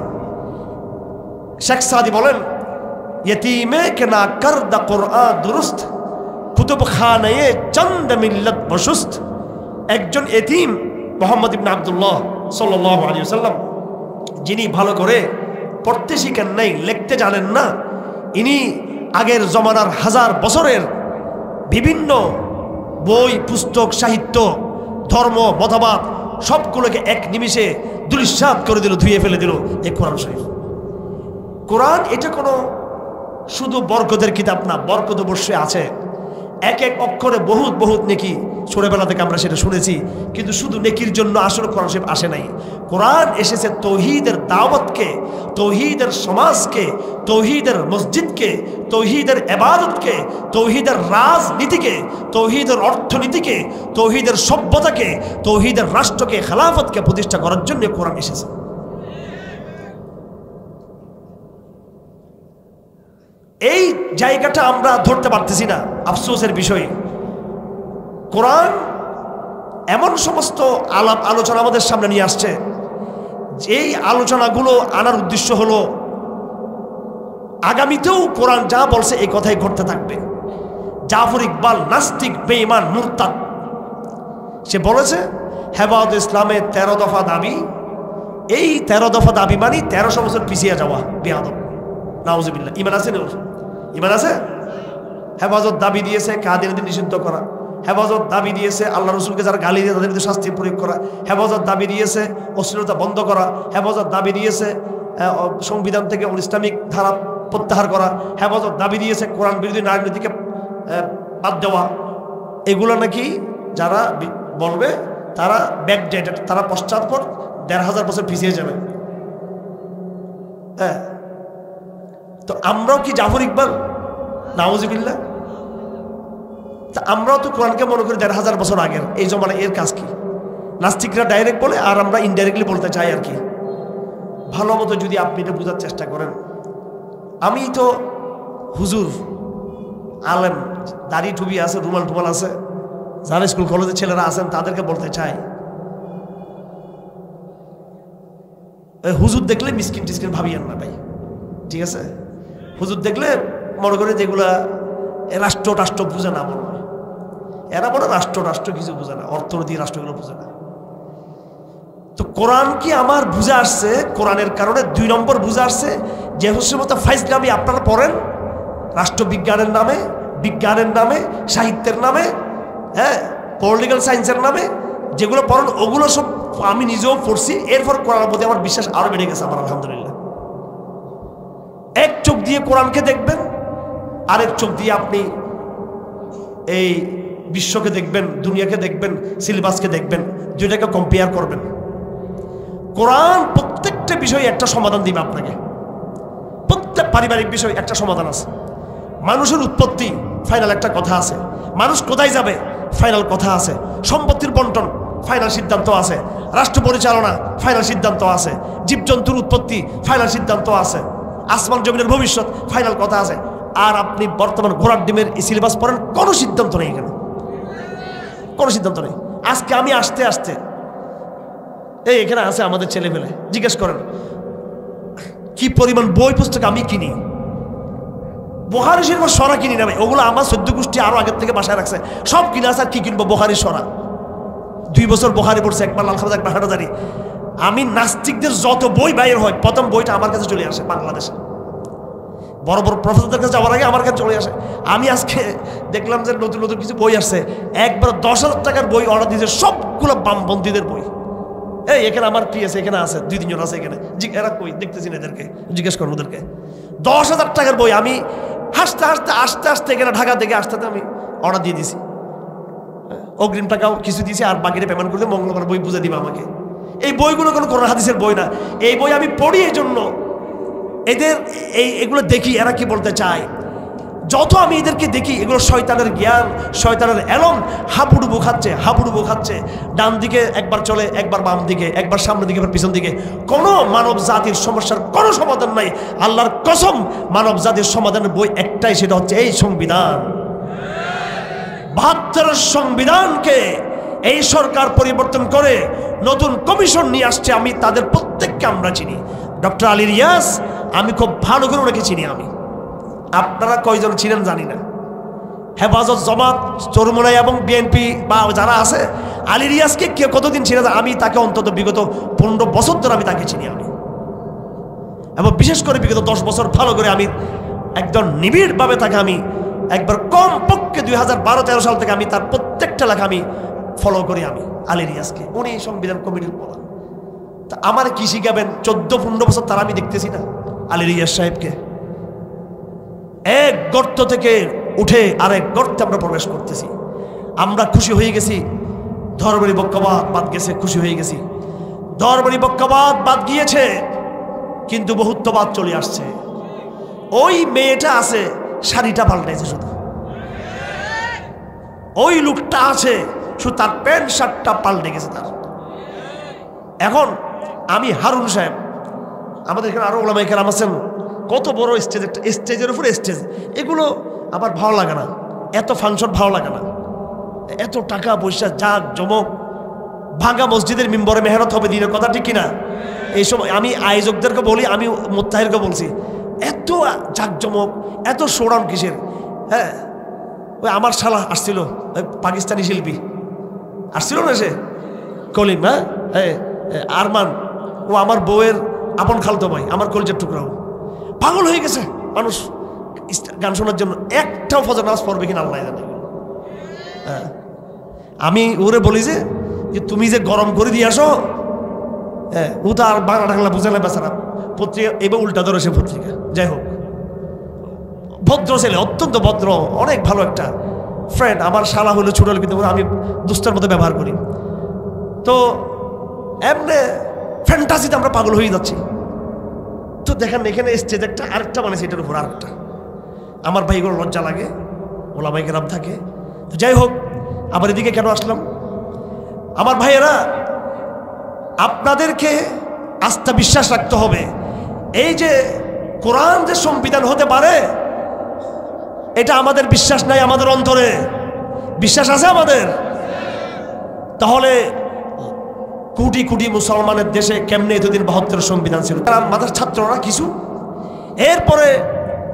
শেখ সাদি বলেন, ইয়তীমে কে না করদা কোরআন দুরুস্ত, কুতুব খানায়ে চন্দ মিল্লত বসুস্ত। একজন এতিম মুহাম্মদ ইবনে আব্দুল্লাহ সাল্লাল্লাহু আলাইহি ওয়াসাল্লাম, যিনি ভালো করে পড়তে শিখেন নাই, লিখতে জানেন না, ইনি আগের জমানার হাজার বছরের বিভিন্ন বই, পুস্তক, সাহিত্য, ধর্ম, মতবাদ সবগুলোকে এক নিমিষে দুলিশাত করে দিল, ধুয়ে ফেলে দিল এই কোরআন শরীফ। কোরআন এটা কোনো শুধু বরকতের কিতাব না, বরকত অবশ্যই আছে, এক এক অক্ষরে বহুত বহুত নেকি। ছোটবেলা থেকে আমরা সেটা শুনেছি, কিন্তু শুধু নেকির জন্য আসলে কোরআন শরীফ আসে নাই। কোরআন এসেছে তৌহিদের দাওয়াতকে, তৌহিদের সমাজকে, তৌহিদের মসজিদকে, তৌহিদের ইবাদতকে, তৌহিদের রাজনীতিকে, তৌহিদের অর্থনীতিকে, তৌহিদের সভ্যতাকে, তৌহিদের রাষ্ট্রকে, খেলাফতকে প্রতিষ্ঠা করার জন্য কোরআন এসেছে। এই জায়গাটা আমরা ধরতে পারতেছি না, আফসোসের বিষয়। কোরআন এমন সমস্ত আলাপ আলোচনা আমাদের সামনে নিয়ে আসছে, যেই আলোচনাগুলো আনার উদ্দেশ্য হলো আগামীতেও কোরআন যা বলছে এই কথাই ঘটতে থাকবে। জাফর ইকবাল নাস্তিক, বেঈমান, মুরতাদ, সে বলেছে হেফাজত ইসলামে 13 দফা দাবি, এই 13 দফা দাবি মানে 1300 বছর পিছিয়ে যাওয়া, বেয়াদব, নাউজুবিল্লাহ। ইমান আছে না? ইমান আছে? হেফাজত দাবি দিয়েছে কাদিয়ানীদের নিষিদ্ধ করা, হেফাজত দাবি দিয়েছে আল্লাহ রসুলকে যারা গালি দিয়ে তাদের শাস্তি প্রয়োগ করা, হেফাজত দাবি দিয়েছে অশ্লীলতা বন্ধ করা, হেফাজত দাবি দিয়েছে সংবিধান থেকে ইসলামিক ধারা প্রত্যাহার করা, হেফাজত দাবি দিয়েছে কোরআন বিরোধী রাজনীতিকে বাদ দেওয়া। এগুলো নাকি যারা বলবে তারা ব্যাকডেটেড, তারা পশ্চাৎপদ, 1500 বছর পিছিয়ে যাবে। হ্যাঁ, তো আমরাও কি জাফর ইকবাল? নাউজুবিল্লাহ। তা আমরাও তো কোরআনকে মনে করি 1500 বছর আগের, এই জমানা। এর কাজ কি? নাস্তিকরা ডাইরেক্ট বলে আর আমরা ইনডাইরেক্টলি বলতে চাই আর কি। ভালো মতো যদি আপনি এটা বোঝার চেষ্টা করেন, আমি তো হুজুর, আলেম, দাড়ি টুপি আছে, রুমাল টুমাল আছে, যারা স্কুল কলেজের ছেলেরা আছেন তাদেরকে বলতে চাই, হুজুর দেখলে মিসকিন টিসকিন ভাবিয়েন না ভাই, ঠিক আছে? হুজুর দেখলে মনে করে যেগুলা রাষ্ট্র রাষ্ট্র বুঝে না, মনে হয় এরা বলে রাষ্ট্র রাষ্ট্র কিছু বুঝে না, অর্থনীতি রাষ্ট্রগুলো বুঝে না। তো কোরআন কি আমার বুঝে আসছে? কোরআনের কারণে 2 নম্বর বুঝে আসছে যে হুসের মতো ফাইজলামি আপনারা পড়েন রাষ্ট্রবিজ্ঞানের নামে, বিজ্ঞানের নামে, সাহিত্যের নামে, হ্যাঁ, পলিটিক্যাল সায়েন্সের নামে যেগুলো পড়েন ওগুলো সব আমি নিজেও পড়ছি। এরপর কোরআনের প্রতি আমার বিশ্বাস আরো বেড়ে গেছে আমার, আলহামদুলিল্লাহ। এক চোখ দিয়ে কোরআনকে দেখবেন, আরেক চোখ দিয়ে আপনি এই বিশ্বকে দেখবেন, দুনিয়াকে দেখবেন, সিলেবাসকে দেখবেন, দুইটাকে কম্পেয়ার করবেন। কোরআন প্রত্যেকটা বিষয়ে একটা সমাধান দিবে আপনাকে। প্রত্যেক পারিবারিক বিষয় একটা সমাধান আছে। মানুষের উৎপত্তি, ফাইনাল একটা কথা আছে। মানুষ কোথায় যাবে, ফাইনাল কথা আছে। সম্পত্তির বন্টন, ফাইনাল সিদ্ধান্ত আছে। রাষ্ট্র পরিচালনা, ফাইনাল সিদ্ধান্ত আছে। জীবজন্তুর উৎপত্তি, ফাইনাল সিদ্ধান্ত আছে। আসমান জমিনের ভবিষ্যৎ, ফাইনাল কথা আছে। আর আপনি বর্তমান ঘোড়ার ডিমের এই সিলেবাস পড়েন, কোনো সিদ্ধান্ত নেই এখানে, কোনো সিদ্ধান্ত নেই। আজকে আমি আসতে আসতে এই এখানে আছে আমাদের ছেলে পেলে, জিজ্ঞেস করেন কি পরিমাণ বই পুস্তক আমি কিনি। বুখারী শরীফের সরা কিনি না ভাই, ওগুলো আমার 14 গোষ্ঠী আরো আগের থেকে বাসায় রাখছে, সব কিনে আছে। আর কি কিনবো? বুখারীর সরা। 2 বছর বুখারী পড়ছে, একবার লাল খাবাজ, একবার হাটাজারি। আমি নাস্তিকদের যত বই বাইর হয়, প্রথম বইটা আমার কাছে চলে আসে বাংলাদেশে। বড় বড় প্রফেসরদের কাছে যাওয়ার আগে আমার কাছে চলে আসে। আমি আজকে দেখলাম যে নতুন নতুন কিছু বই আসছে, একবার 10,000 টাকার বই অর্ডার দিয়েছে, সবগুলো বামপন্থীদের বই। এই এখানে আমার কি আছে? এখানে আছে 2-3 জন আছে এখানে। এরা কই? দেখতেছি না এদেরকে, জিজ্ঞেস করবো ওদেরকে। 10,000 টাকার বই আমি হাসতে হাসতে আস্তে আস্তে এখানে ঢাকা থেকে আসতে আমি অর্ডার দিয়ে দিছি। অগ্রিম টাকাও কিছু দিয়েছি, আর বাকিটা পেমেন্ট করলে মঙ্গলবার বই বুঝে দিবে আমাকে। এই বইগুলো কোনো কোরআন হাদিসের বই না। এই বই আমি পড়ি এই জন্য, এদের এগুলো দেখি এরা কি বলতে চায়। যত আমি এদেরকে দেখি এগুলো শয়তানের জ্ঞান, শয়তানের এলম, হাবুডুবু খাচ্ছে। ডান দিকে একবার চলে, একবার বাম দিকে, একবার সামনের দিকে, একবার পিছন দিকে। কোনো মানব জাতির সমস্যার কোনো সমাধান নাই। আল্লাহর কসম, মানব জাতির সমাধানের বই একটাই, সেটা হচ্ছে এই সংবিধান। ৭২ সংবিধানকে এই সরকার পরিবর্তন করে নতুন কমিশন নিয়ে আসছে। আমি তাদের প্রত্যেককে আমরা চিনি। ডক্টর আলী রিয়াজ, আমি খুব ভালো করে ওনাকে চিনি। আপনারা কয়জন চিনেন জানি না। হেফাজত, জামাত, চরমোনাই এবং বিএনপি বা যারা আছে, আলী রিয়াজকে কে কতদিন চিনে? আমি তাকে অন্তত বিগত 15 বছর ধরে আমি তাকে চিনি। এবং বিশেষ করে বিগত 10 বছর ভালো করে আমি একদম নিবিড়ভাবে তাকে আমি একবার কমপক্ষে 2012-13 সাল থেকে আমি তার প্রত্যেকটা লেখা আমি ফলো করি। আমি আলী রিয়াজকে, উনি সংবিধান কমিটির প্রধান। তা আমার কি শিখাবেন? 14-15 বছর তার আমি দেখতেছি না আলী রিয়াজ সাহেবকে। এক গর্ত থেকে উঠে আরেক গর্তে আমরা প্রবেশ করতেছি। আমরা খুশি হয়ে গেছি, ধর্মনিরপেক্ষবাদ বাদ গেছে, খুশি হয়ে গেছি। ধর্মনিরপেক্ষবাদ বাদ গিয়েছে, কিন্তু বহুত্ববাদ চলে আসছে। ওই মেয়েটা আছে, শাড়িটা পাল্টাইছে শুধু। ওই লোকটা আছে, শুধু তার প্যান্ট শার্টটা পাল্টে গেছে তার। এখন আমি হারুন সাহেব, আমাদের এখানে আরো ওলামায়ে কেরাম আছেন, কত বড় স্টেজ, একটা স্টেজের উপরে স্টেজ। এগুলো আমার ভালো লাগে না, এত ফাংশন ভালো লাগে না, এত টাকা পয়সা, জাক জমক, ভাঙা মসজিদের মিম্বরে মেহনত হবে দিনের কথা, ঠিক কিনা? এই সময় আমি আয়োজকদেরকে বলি, আমি মুত্তাহিরকে বলছি, এত জাকজমক, এত শোডাউন কিসের? হ্যাঁ, ওই আমার শালা আসছিল, ওই পাকিস্তানি শিল্পী আসছিল না, সে কলিম, হ্যাঁ, আরমান, ও আমার বউয়ের আপন খালতো ভাই, আমার কলজের টুকরাও। পাগল হয়ে গেছে মানুষ গান শোনার জন্য। একটাও ফজর নামাজ পড়বে কিনা আল্লাহ জানে। হ্যাঁ, আমি ওরে বলি যে তুমি যে গরম করে দিয়ে আসো, হ্যাঁ, ও তো আর বাংলা টাংলা বুঝে না বেচারা। পত্রিকা এবার উল্টা ধরে সে পত্রিকা। যাই হোক, ভদ্র ছেলে, অত্যন্ত ভদ্র, অনেক ভালো একটা ফ্রেন্ড। আমার শালা হলো ছোট, কিন্তু আমি দুস্তার মতো ব্যবহার করি। তো এমনি ফ্যান্টাসিতে আমরা পাগল হয়ে যাচ্ছি। তো দেখেন এখানে স্টেজ একটা, আরেকটা বানিয়েছে এটার উপর আরেকটা। আমার ভাইগুলো লজ্জা লাগে, ওলামায়ে কেরাম থাকে। তো যাই হোক, আবার এদিকে কেন আসলাম? আমার ভাইয়েরা, আপনাদেরকে আস্থা বিশ্বাস রাখতে হবে। এই যে কোরআন যে সংবিধান হতে পারে, এটা আমাদের বিশ্বাস নাই। আমাদের অন্তরে বিশ্বাস আছে আমাদের। তাহলে কোটি কোটি মুসলমানের দেশে কেমনে এতদিন 72 সংবিধান ছিল? আমাদের ছাত্ররা কিছু, এরপরে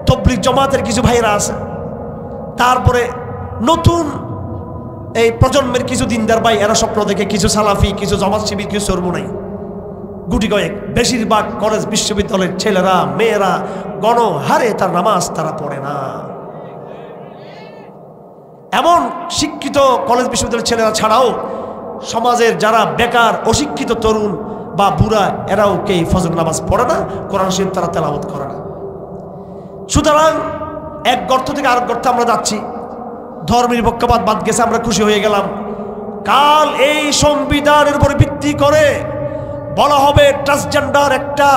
তবলিগ জামাতের কিছু ভাইরা আছে, তারপরে নতুন এই প্রজন্মের কিছু দিনদার ভাই, এরা স্বপ্ন দেখে, কিছু সালাফি, কিছু জামাত শিবির, কিছু চরমোনাই, গুটি কয়েক। বেশিরভাগ কলেজ বিশ্ববিদ্যালয়ের ছেলেরা মেয়েরা গণহারে তার নামাজ তারা পড়ে না। এমন শিক্ষিত কলেজ বিশ্ববিদ্যালয়ের ছেলেরা ছাড়াও সমাজের যারা বেকার অশিক্ষিত তরুণ বা বুড়া, এরাও কেই ফজর নামাজ পড়ে না, কোরআন শরীফ তারা তেলাওয়াত করে না। সুতরাং এক গর্ত থেকে আরেক গর্তে আমরা যাচ্ছি। ধর্মনিরপেক্ষবাদ বাদ গেছে, আমরা খুশি হয়ে গেলাম। কাল এই সংবিধানের উপর ভিত্তি করে বলা হবে ট্রান্সজেন্ডার একটা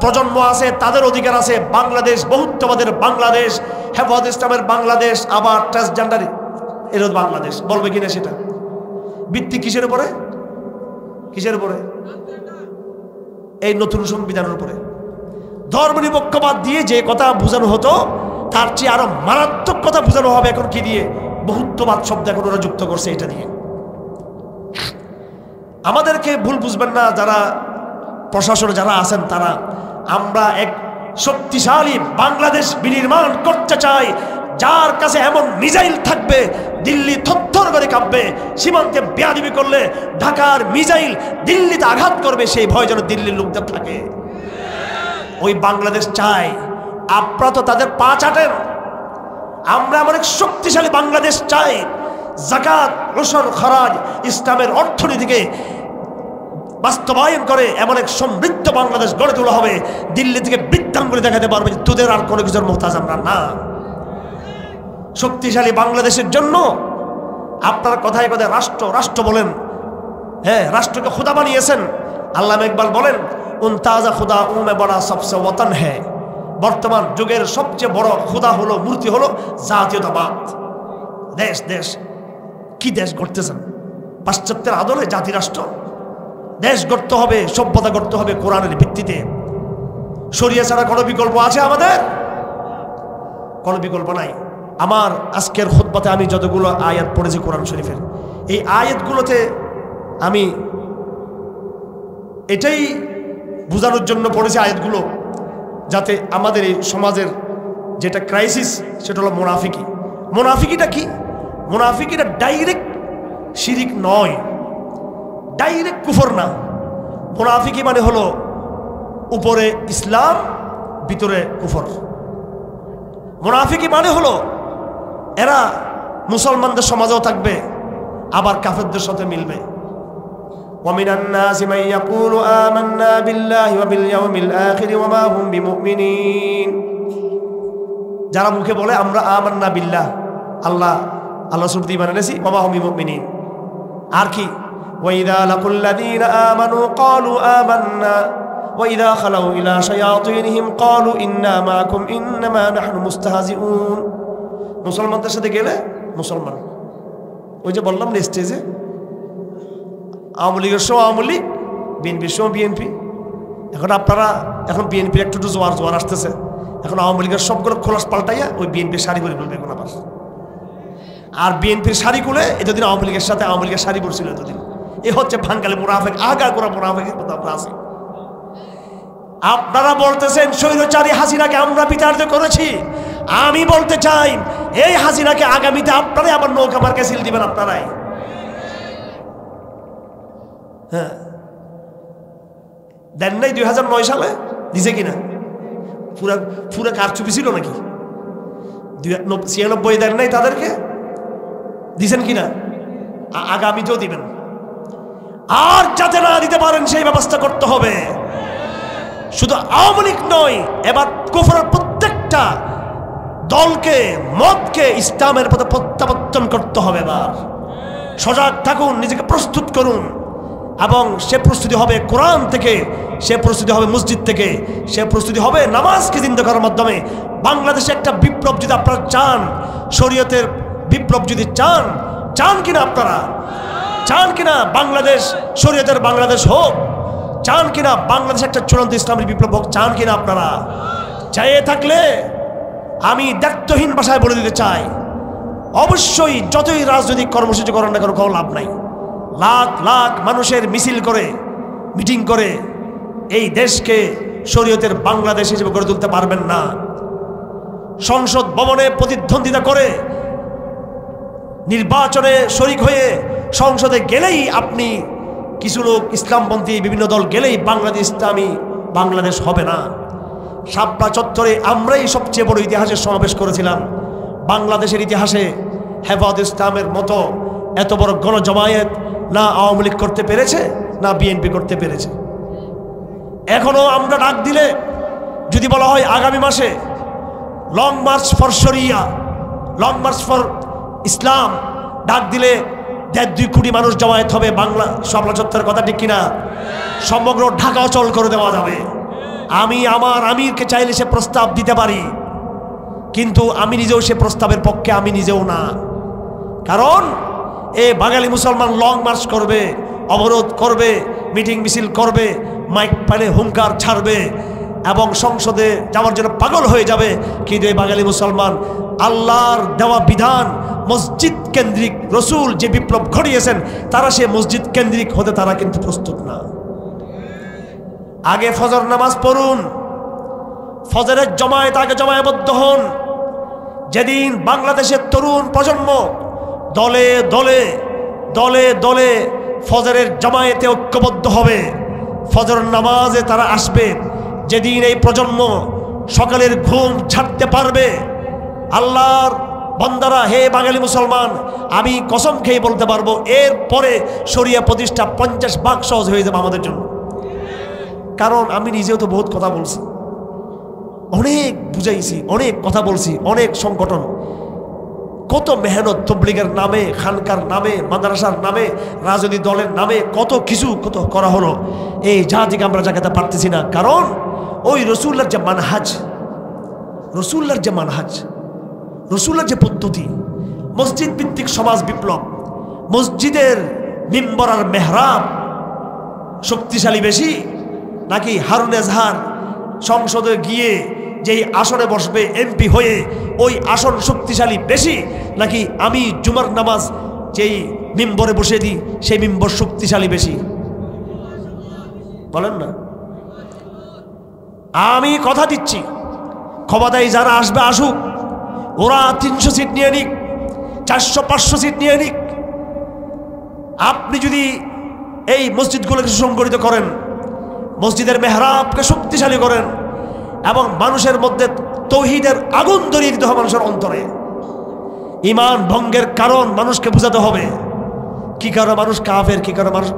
প্রজন্ম আছে, তাদের অধিকার আছে। বাংলাদেশ বহুত্ববাদের বাংলাদেশ, হেফাজত ইসলামের বাংলাদেশ, আবার ট্রান্সজেন্ডার এর বাংলাদেশ বলবে কিনা সেটা ভিত্তি কিসের উপরে? কিসের উপরে? এই নতুন সংবিধানের উপরে। ধর্মনিরপেক্ষবাদ দিয়ে যে কথা বোঝানো হতো, তার চেয়ে আরো মারাত্মক কথা বোঝানো হবে এখন কি দিয়ে? বহুত্ববাদ শব্দ এখন ওরা যুক্ত করছে এটা দিয়ে। আমাদেরকে ভুল বুঝবেন না যারা প্রশাসনে যারা আছেন তারা। আমরা এক শক্তিশালী বাংলাদেশ বিনির্মাণ করতে চাই, যার কাছে এমন মিসাইল থাকবে দিল্লি থরথর করে কাঁপবে। সীমান্তে বেয়াদবি করলে ঢাকার মিসাইল দিল্লিতে আঘাত করবে, সেই ভয় যেন দিল্লির লোকদের থাকে। ওই বাংলাদেশ চাই। আপনারা তো তাদের পা চাটেন। আমরা এমন এক শক্তিশালী বাংলাদেশ চাই, যাকাত, রসুল, খরাজ, ইসলামের অর্থনীতিকে বাস্তবায়ন করে এমন এক সমৃদ্ধ বাংলাদেশ গড়ে তোলা হবে। দিল্লি থেকে বৃত্তাঙ্গুলি দেখাতে পারবে যে তোদের আর কোনো কিছুর মুহতাজ আমরা না। শক্তিশালী বাংলাদেশের জন্য আপনার কথায় কথায় রাষ্ট্র রাষ্ট্র বলেন, হ্যাঁ, রাষ্ট্রকে খুদা বানিয়েছেন। আল্লামা ইকবাল বলেন, উন তাজা খুদা উমে বড়া সবসে ওয়াতন হ্যায়, বর্তমান যুগের সবচেয়ে বড় খোদা হলো, মূর্তি হলো জাতীয়তাবাদ। দেশ দেশ কি দেশ গড়তেছেন? পাশ্চাত্যের আদলে জাতি রাষ্ট্র। দেশ গড়তে হবে, সভ্যতা গড়তে হবে কোরআনের ভিত্তিতে। শরিয়া ছাড়া কোনো বিকল্প আছে আমাদের? কোনো বিকল্প নাই। আমার আজকের খুতবাতে আমি যতগুলো আয়াত পড়েছি কোরআন শরীফের, এই আয়াতগুলোতে আমি এটাই বোঝানোর জন্য পড়েছি আয়াতগুলো, যাতে আমাদের এই সমাজের যেটা ক্রাইসিস সেটা হলো মুনাফিকি। মুনাফিকিটা কি? মুনাফিকিটা ডাইরেক্ট শিরিক নয়, ডাইরেক্ট কুফর না। মুনাফিকি মানে হলো উপরে ইসলাম ভিতরে কুফর। মুনাফিকি মানে হলো এরা মুসলমানদের সমাজেও থাকবে, আবার কাফেরদের সাথে মিলবে। ومن الناس من يقول آمنا بالله وباليوم الآخر وما هم بمؤمنين। যারা মুখে বলে আমরা আমান্না বিল্লাহ, আল্লাহ রাসূল ঈমান এনেছি, ওয়া মা হুম বিমুমিনিন। আর কি? وإذا لقوا الذين آمنوا قالوا آمنا وإذا خلوا إلى شياطينهم قالوا إنا معكم إنما نحن مستهزئون। মুসলমানদের সাথে গেলে মুসলমান, ওই যে বললাম না স্টেজে, আওয়ামী লীগের সহ আওয়ামী লীগ, বিএনপির সহ বিএনপি। এখন বিএনপির একটু জোয়ার আসতেছে, এখন আওয়ামী লীগের সবগুলো খোলাস পাল্টাইয়া ওই বিএনপির শাড়ি পরে বলবে এখন আবার। আর বিএনপির শাড়ি খুলে এতদিন আওয়ামী লীগের সাথে আওয়ামী লীগের শাড়ি পরছিল এতদিন। এ হচ্ছে ভাঙ্গালে মুনাফিক, আগা করা মুনাফিকের কথা আমরা আছি। আপনারা বলতেছেন স্বৈরাচারী হাসিনাকে আমরা বিতাড়িত করেছি। আমি বলতে চাই এই হাসিনাকে আগামীতে আপনারাই আবার নৌকা মার্কে সিল দিবেন আপনারাই। হ্যাঁ, দেন নাই 2009 সালে? দিছে কিনা? পুরা কারচুপি ছিল নাকি? 96 দেন নাই তাদেরকে? দিছেন কিনা? আগামীতেও দিবেন। আর যাতে না দিতে পারেন সেই ব্যবস্থা করতে হবে। শুধু আওয়ামী লীগ নয়, এবার কুফরের প্রত্যেকটা দলকে, মতকে ইসলামের পথে প্রত্যাবর্তন করতে হবে। এবার সজাগ থাকুন, নিজেকে প্রস্তুত করুন, এবং সে প্রস্তুতি হবে কোরআন থেকে, সে প্রস্তুতি হবে মসজিদ থেকে, সে প্রস্তুতি হবে নামাজকে জিন্দা করার মাধ্যমে। বাংলাদেশে একটা বিপ্লব যদি আপনারা চান, শরীয়তের বিপ্লব যদি চান কিনা আপনারা? চান কিনা বাংলাদেশ শরীয়তের বাংলাদেশ হোক? চান কিনা বাংলাদেশ একটা চূড়ান্ত ইসলামের বিপ্লব হোক? চান কিনা আপনারা? চাইয়ে থাকলে আমি দায়িত্বহীন ভাষায় বলে দিতে চাই, অবশ্যই যতই রাজনৈতিক কর্মসূচি করেন না কোনো লাভ নাই। লাখ লাখ মানুষের মিছিল করে, মিটিং করে এই দেশকে শরীয়তের বাংলাদেশ হিসেবে গড়ে তুলতে পারবেন না। সংসদ ভবনে প্রতিদ্বন্দ্বিতা করে, নির্বাচনে শরিক হয়ে সংসদে গেলেই আপনি, কিছু লোক ইসলামপন্থী বিভিন্ন দল গেলেই বাংলাদেশ ইসলামী বাংলাদেশ হবে না। শাপলা চত্বরে আমরাই সবচেয়ে বড় ইতিহাসের সমাবেশ করেছিলাম। বাংলাদেশের ইতিহাসে হেফাজত ইসলামের মতো এত বড় গণজমায়েত না আওয়ামী লীগ করতে পেরেছে, না বিএনপি করতে পেরেছে। এখনো আমরা ডাক দিলে, যদি বলা হয় আগামী মাসে লং মার্চ ফর শরিয়া, লং মার্চ ফর ইসলাম ডাক দিলে 1.5-2 কোটি মানুষ জমায়েত হবে বাংলা শাপলা চত্বরের, কথা ঠিক কিনা? সমগ্র ঢাকা অচল করে দেওয়া যাবে। আমি আমার আমিরকে চাইলে সে প্রস্তাব দিতে পারি, কিন্তু আমি নিজেও সে প্রস্তাবের পক্ষে আমি নিজেও না। কারণ এ বাঙালি মুসলমান লং মার্চ করবে, অবরোধ করবে, মিটিং মিছিল করবে, মাইক পালে হুঙ্কার ছাড়বে এবং সংসদে যাওয়ার জন্য পাগল হয়ে যাবে। কিন্তু এই বাঙালি মুসলমান আল্লাহর দেওয়া বিধান মসজিদ কেন্দ্রিক, রসুল যে বিপ্লব ঘটিয়েছেন, তারা সে মসজিদ কেন্দ্রিক হতে তারা কিন্তু প্রস্তুত না। আগে ফজর নামাজ পড়ুন, ফজরের জমায়েত আগে জমায়েতবদ্ধ হন। যেদিন বাংলাদেশের তরুণ প্রজন্ম দলে দলে দলে দলে ফজরের জামায়াতে ঐক্যবদ্ধ হবে, ফজর নামাজে তারা আসবে, যেদিন এই প্রজন্ম সকালের ঘুম ছাড়তে পারবে, আল্লাহর বান্দারা, হে বাঙালি মুসলমান, আমি কসম খেয়ে বলতে পারবো এরপরে শরিয়া প্রতিষ্ঠা 50 ভাগ সহজ হয়ে যাবে আমাদের জন্য। কারণ আমি নিজেও তো বহুত কথা বলছি, অনেক বুঝাইছি, অনেক কথা বলছি, অনেক সংগঠন, কত মেহনত তবলিগের নামে, খানকার নামে, মাদ্রাসার নামে, রাজনৈতিক দলের নামে কত কিছু কত করা হলো। এই জাতিকে আমরা জাগাতে পারতেছি না, কারণ ওই রসুল্লাহর যে মানহাজ, রসুল্লাহর যে মানহাজ, রসুল্লাহর যে পদ্ধতি, মসজিদ ভিত্তিক সমাজ বিপ্লব, মসজিদের মিম্বর আর মেহরাব শক্তিশালী বেশি, নাকি হারুন এজহার সংসদে গিয়ে যেই আসনে বসবে এমপি হয়ে ওই আসন শক্তিশালী বেশি, নাকি আমি জুমার নামাজ যেই মিম্বরে বসে দিই সেই মিম্বর শক্তিশালী বেশি? বলেন না। আমি কথা দিচ্ছি, ক্ষমতায় যারা আসবে আসুক, ওরা 300 সিট নিয়ে নিক, 400-500 সিট নিয়ে নিক। আপনি যদি এই মসজিদগুলোকে সুসংগঠিত করেন, মসজিদের মেহরাবকে শক্তিশালী করেন এবং মানুষের মধ্যে তৌহিদের আগুন ধরিয়ে দিতে হবে, মানুষের অন্তরে ঈমান ভঙ্গের কারণ মানুষকে বোঝাতে হবে। কি কারণে মানুষ কাফের, কি কারণে মানুষ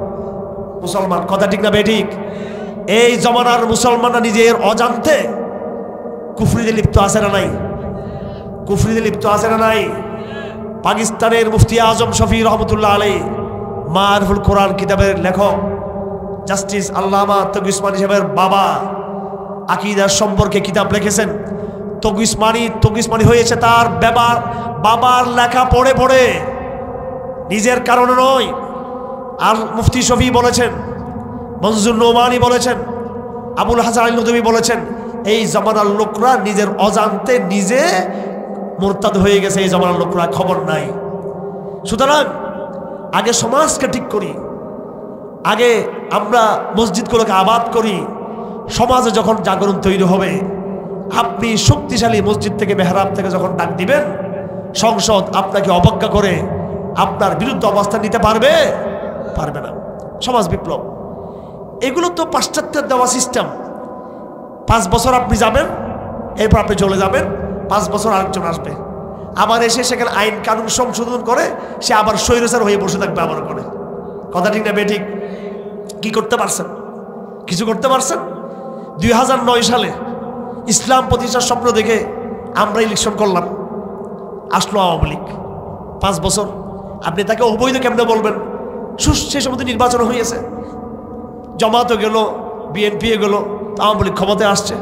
মুসলমান, কথা ঠিক না বেঠিক? এই জমানার মুসলমানরা নিজের অজান্তে কুফরিতে লিপ্ত আছে না নাই? কুফরিতে লিপ্ত আছে না নাই? পাকিস্তানের মুফতি আজম শফি রহমতুল্লাহ আলাইহি মারফুল কোরআন কিতাবের লেখক জাস্টিস আল্লামা তকি উসমানী সাহেবের বাবা আকীদার সম্পর্কে কিতাব লিখেছেন। তকি উসমানী হয়েছে তার বাবার লেখা পড়ে পড়ে, নিজের কারণে নয়। আর মুফতি শফি বলেছেন, মনজুর নোমানি বলেছেন, আবুল হাসান আল নদভী বলেছেন, এই জমানার লোকরা নিজের অজান্তে নিজে মুরতাদ হয়ে গেছে। এই জমানার লোকরা খবর নাই। সুতরাং আগে সমাজকে ঠিক করি, আগে আমরা মসজিদগুলোকে আবাদ করি। সমাজে যখন জাগরণ তৈরি হবে, আপনি শক্তিশালী মসজিদ থেকে মেহরাব থেকে যখন ডাক দিবেন, সংসদ আপনাকে অবজ্ঞা করে আপনার বিরুদ্ধে অবস্থান নিতে পারবে না। সমাজ বিপ্লব এগুলো তো পাশ্চাত্যের দেওয়া সিস্টেম। 5 বছর আপনি যাবেন, এরপর আপনি চলে যাবেন, 5 বছর আরেকজন আসবে, আবার এসে সেখানে আইন কানুন সংশোধন করে সে আবার স্বৈরাচার হয়ে বসে থাকবে আবার করে। কথা ঠিক না বেঠিক? কি করতে পারছেন? কিছু করতে পারছেন? 2009 সালে ইসলাম প্রতিষ্ঠার স্বপ্ন দেখে আমরা ইলেকশন করলাম, আসলো আওয়ামী লীগ। 5 বছর আপনি তাকে অবৈধ কেমনে বলবেন? সে সময় নির্বাচন হয়েছে, জামাতও গেল, বিএনপি গেল, আওয়ামী লীগ ক্ষমতায় আসছে।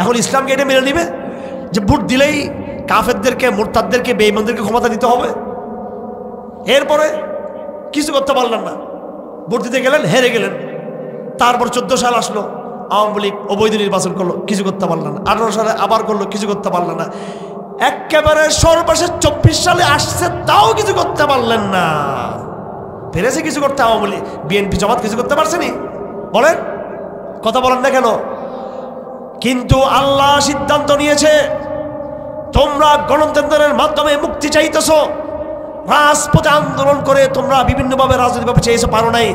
এখন ইসলামকে এটা মেনে নিবে যে ভোট দিলেই কাফেরদেরকে, মুরতাদদেরকে, বেঈমানদেরকে ক্ষমতা দিতে হবে? এরপরে কিছু করতে পারলেন না, ভোট দিতে গেলেন, হেরে গেলেন। তারপর 14 সাল আসলো, আওয়ামী লীগ অবৈধ নির্বাচন করলো, কিছু করতে পারলেন না। 18 সালে আবার করলো, কিছু করতে পারলেন না। একেবারে সর্বশেষ 24 সালে আসছে, তাও কিছু করতে পারলেন না। পেরেছে কিছু করতে আওয়ামী লীগ, বিএনপি, জামাত কিছু করতে পারছেনি? বলেন, কথা বলেন না কেন? কিন্তু আল্লাহ সিদ্ধান্ত নিয়েছে, তোমরা গণতন্ত্রের মাধ্যমে মুক্তি চাইতেছো, রাজপথে আন্দোলন করে তোমরা বিভিন্নভাবে রাজনৈতিকভাবে চেয়েছো, পারো নাই।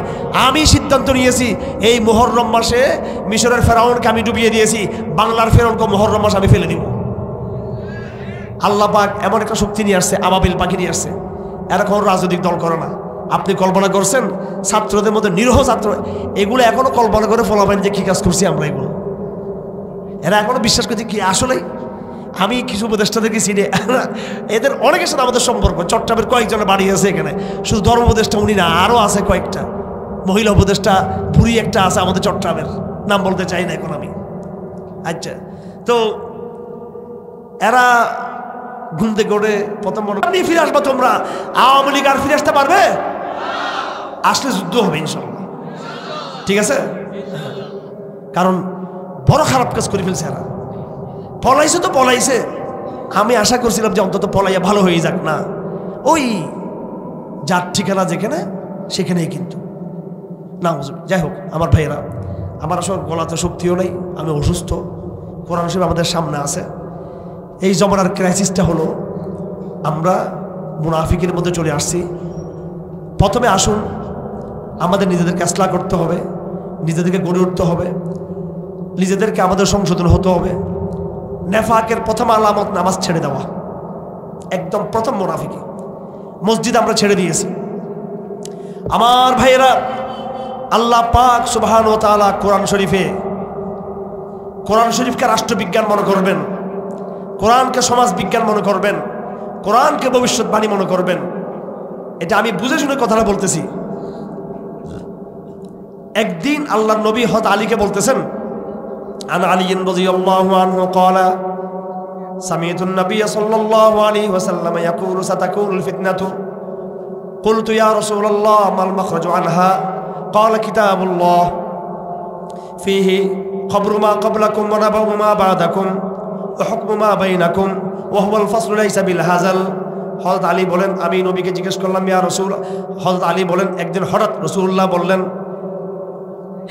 আমি সিদ্ধান্ত নিয়েছি, এই মুহররম মাসে মিশরের ফেরাউনকে আমি ডুবিয়ে দিয়েছি, বাংলার ফেরাউনকে মুহররম মাসে আমি ফেলে দিব। আল্লাহ পাক এমন একটা শক্তি নিয়ে আসছে, আবাবিল পাখি নিয়ে আসছে। এরা কোনো রাজনৈতিক দল করে না। আপনি কল্পনা করছেন ছাত্রদের মধ্যে নিরীহ ছাত্র, এগুলো এখনো কল্পনা করে ফলাবেন যে কি কাজ করছি আমরা। এগুলো এরা এখনো বিশ্বাস করছে কি আসলে? আমি কিছু উপদেষ্টাদেরকে চিনি, এদের অনেকের সাথে আমাদের সম্পর্ক। চট্টগ্রামের কয়েকজনের বাড়ি আছে এখানে, শুধু ধর্ম উপদেষ্টা উনি না, আরও আছে কয়েকটা মহিলা উপদেষ্টা, বুড়ি একটা আছে আমাদের চট্টগ্রামের, নাম বলতে চাই না এখন আমি। আচ্ছা, তো এরা ঘুম থেকে ওঠে প্রথম মনে ফিরে আসবা তোমরা, আওয়ামী লীগ আর ফিরে আসতে পারবে? আসলে যুদ্ধ হবে ইনশাল্লাহ, ঠিক আছে? কারণ বড় খারাপ কাজ করে ফেলছে এরা। পলাইছে তো পলাইছে, আমি আশা করছিলাম যে অন্তত পলাইয়া ভালো হয়ে যাক। না, ওই যার ঠিকানা যেখানে সেখানেই কিন্তু না। যাই হোক আমার ভাইয়েরা, আমার আসলে গলাতে শক্তিও নেই, আমি অসুস্থ। কোরআন শরীফ আমাদের সামনে আছে। এই জমানার ক্রাইসিসটা হলো আমরা মুনাফিকের মধ্যে চলে আসছি। প্রথমে আসুন আমাদের নিজেদেরকে ইসলাহ করতে হবে, নিজেদেরকে গড়ে উঠতে হবে, নিজেদেরকে আমাদের সংশোধন হতে হবে। নেফাকের প্রথম আলামত নামাজ ছেড়ে দেওয়া, একদম প্রথম মুনাফিকি। মসজিদ আমরা ছেড়ে দিয়েছি। আমার ভাইয়েরা, আল্লাহ পাক সুবহানাহু ওয়া তাআলা কোরআন শরীফকে রাষ্ট্রবিজ্ঞান মনে করবেন, কোরআনকে সমাজ বিজ্ঞান মনে করবেন, কোরআনকে ভবিষ্যৎবাণী মনে করবেন। এটা আমি বুঝে শুনে কথাটা বলতেছি। একদিন আল্লাহর নবী হযরত আলীকে বলতেছেন, আন আলী রাদিয়াল্লাহু আনহু ক্বালা সামিতুন নবী সাল্লাল্লাহু আলাইহি ওয়াসাল্লাম ইয়াকুলু সাতাকুনুল ফিতনাতু কুলতু ইয়া রাসূলুল্লাহ মাল মাখরাজু আনহা ক্বালা কিতাবুল্লাহ ফীহি খবরু মা ক্বাবলাকুম ওয়া নাবাউ মা বা'দাকুম ওয়া হুকমু মা বাইনাকুম ওয়া হুয়াল ফাসলু লাইসা বিল হাযাল। হযরত আলী বলেন, আমি নবীকে জিজ্ঞেস করলাম, ইয়া রাসূল। হযরত আলী বলেন, একদিন হঠাৎ রাসূলুল্লাহ বললেন,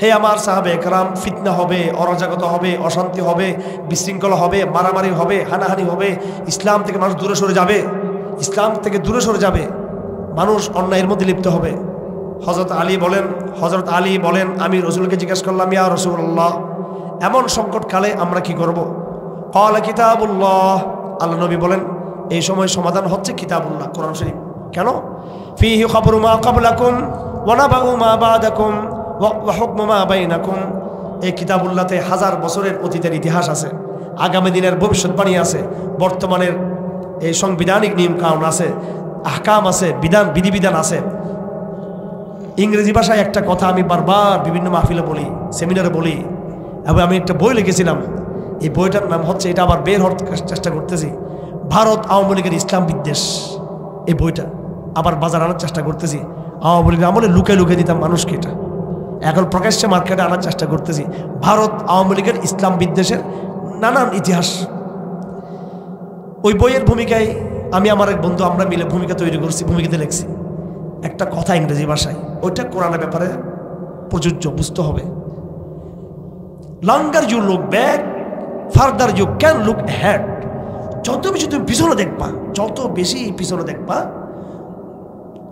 হে আমার সাহাবে একরাম, ফিতনা হবে, অরাজকতা হবে, অশান্তি হবে, বিশৃঙ্খলা হবে, মারামারি হবে, হানাহানি হবে, ইসলাম থেকে মানুষ দূরে সরে যাবে, ইসলাম থেকে দূরে সরে যাবে, মানুষ অন্যায়ের মধ্যে লিপ্ত হবে। হযরত আলী বলেন, আমি রাসূলকে জিজ্ঞেস করলাম, ইয়া রাসূলুল্লাহ, এমন সংকটকালে আমরা কি করব? ক্বালা কিতাবুল্লাহ। আল্লাহ নবী বলেন, এই সময় সমাধান হচ্ছে কিতাবুল্লাহ, কোরআন শরীফ। কেন? ফীহি খবরু মা ক্বাবলাকুম ওয়া নাবাউ মা বা'দাকুম ওয়া হুকমু মা বাইনাকুম। এই কিতাবুল্লাহতে হাজার বছরের অতীতের ইতিহাস আছে, আগামী দিনের ভবিষ্যৎবাণী আছে, বর্তমানের এই সাংবিধানিক নিয়ম কানুন আছে, আহকাম আছে, বিধিবিধান আছে। ইংরেজি ভাষায় একটা কথা আমি বারবার বিভিন্ন মাহফিলে বলি, সেমিনারে বলি, এবং আমি একটা বই লিখেছিলাম। এই বইটার নাম হচ্ছে, এটা আবার বের হওয়ার চেষ্টা করতেছি, ভারত আওয়ামী লীগের ইসলাম বিদ্বেষ। এই বইটা আবার বাজার আনার চেষ্টা করতেছি। আওয়ামী লীগের আমলে লুকিয়ে দিতাম মানুষকে, এটা এখন প্রকাশ্যে মার্কেটে আনার চেষ্টা করতেছি। ভারত আওয়ামী লীগের ইসলাম বিদ্বেষের নানান ইতিহাস। ওই বইয়ের ভূমিকায় আমি আমার এক বন্ধু, আমরা মিলে ভূমিকা তৈরি করছি, ভূমিকাতে লিখছি একটা কথা ইংরেজি ভাষায়, ওইটা কোরআনের ব্যাপারে প্রযোজ্য, বুঝতে হবে। Longer you look back, further you can look ahead. যত বেশি তুমি পিছনে দেখবা, যত বেশি পিছনে দেখবা,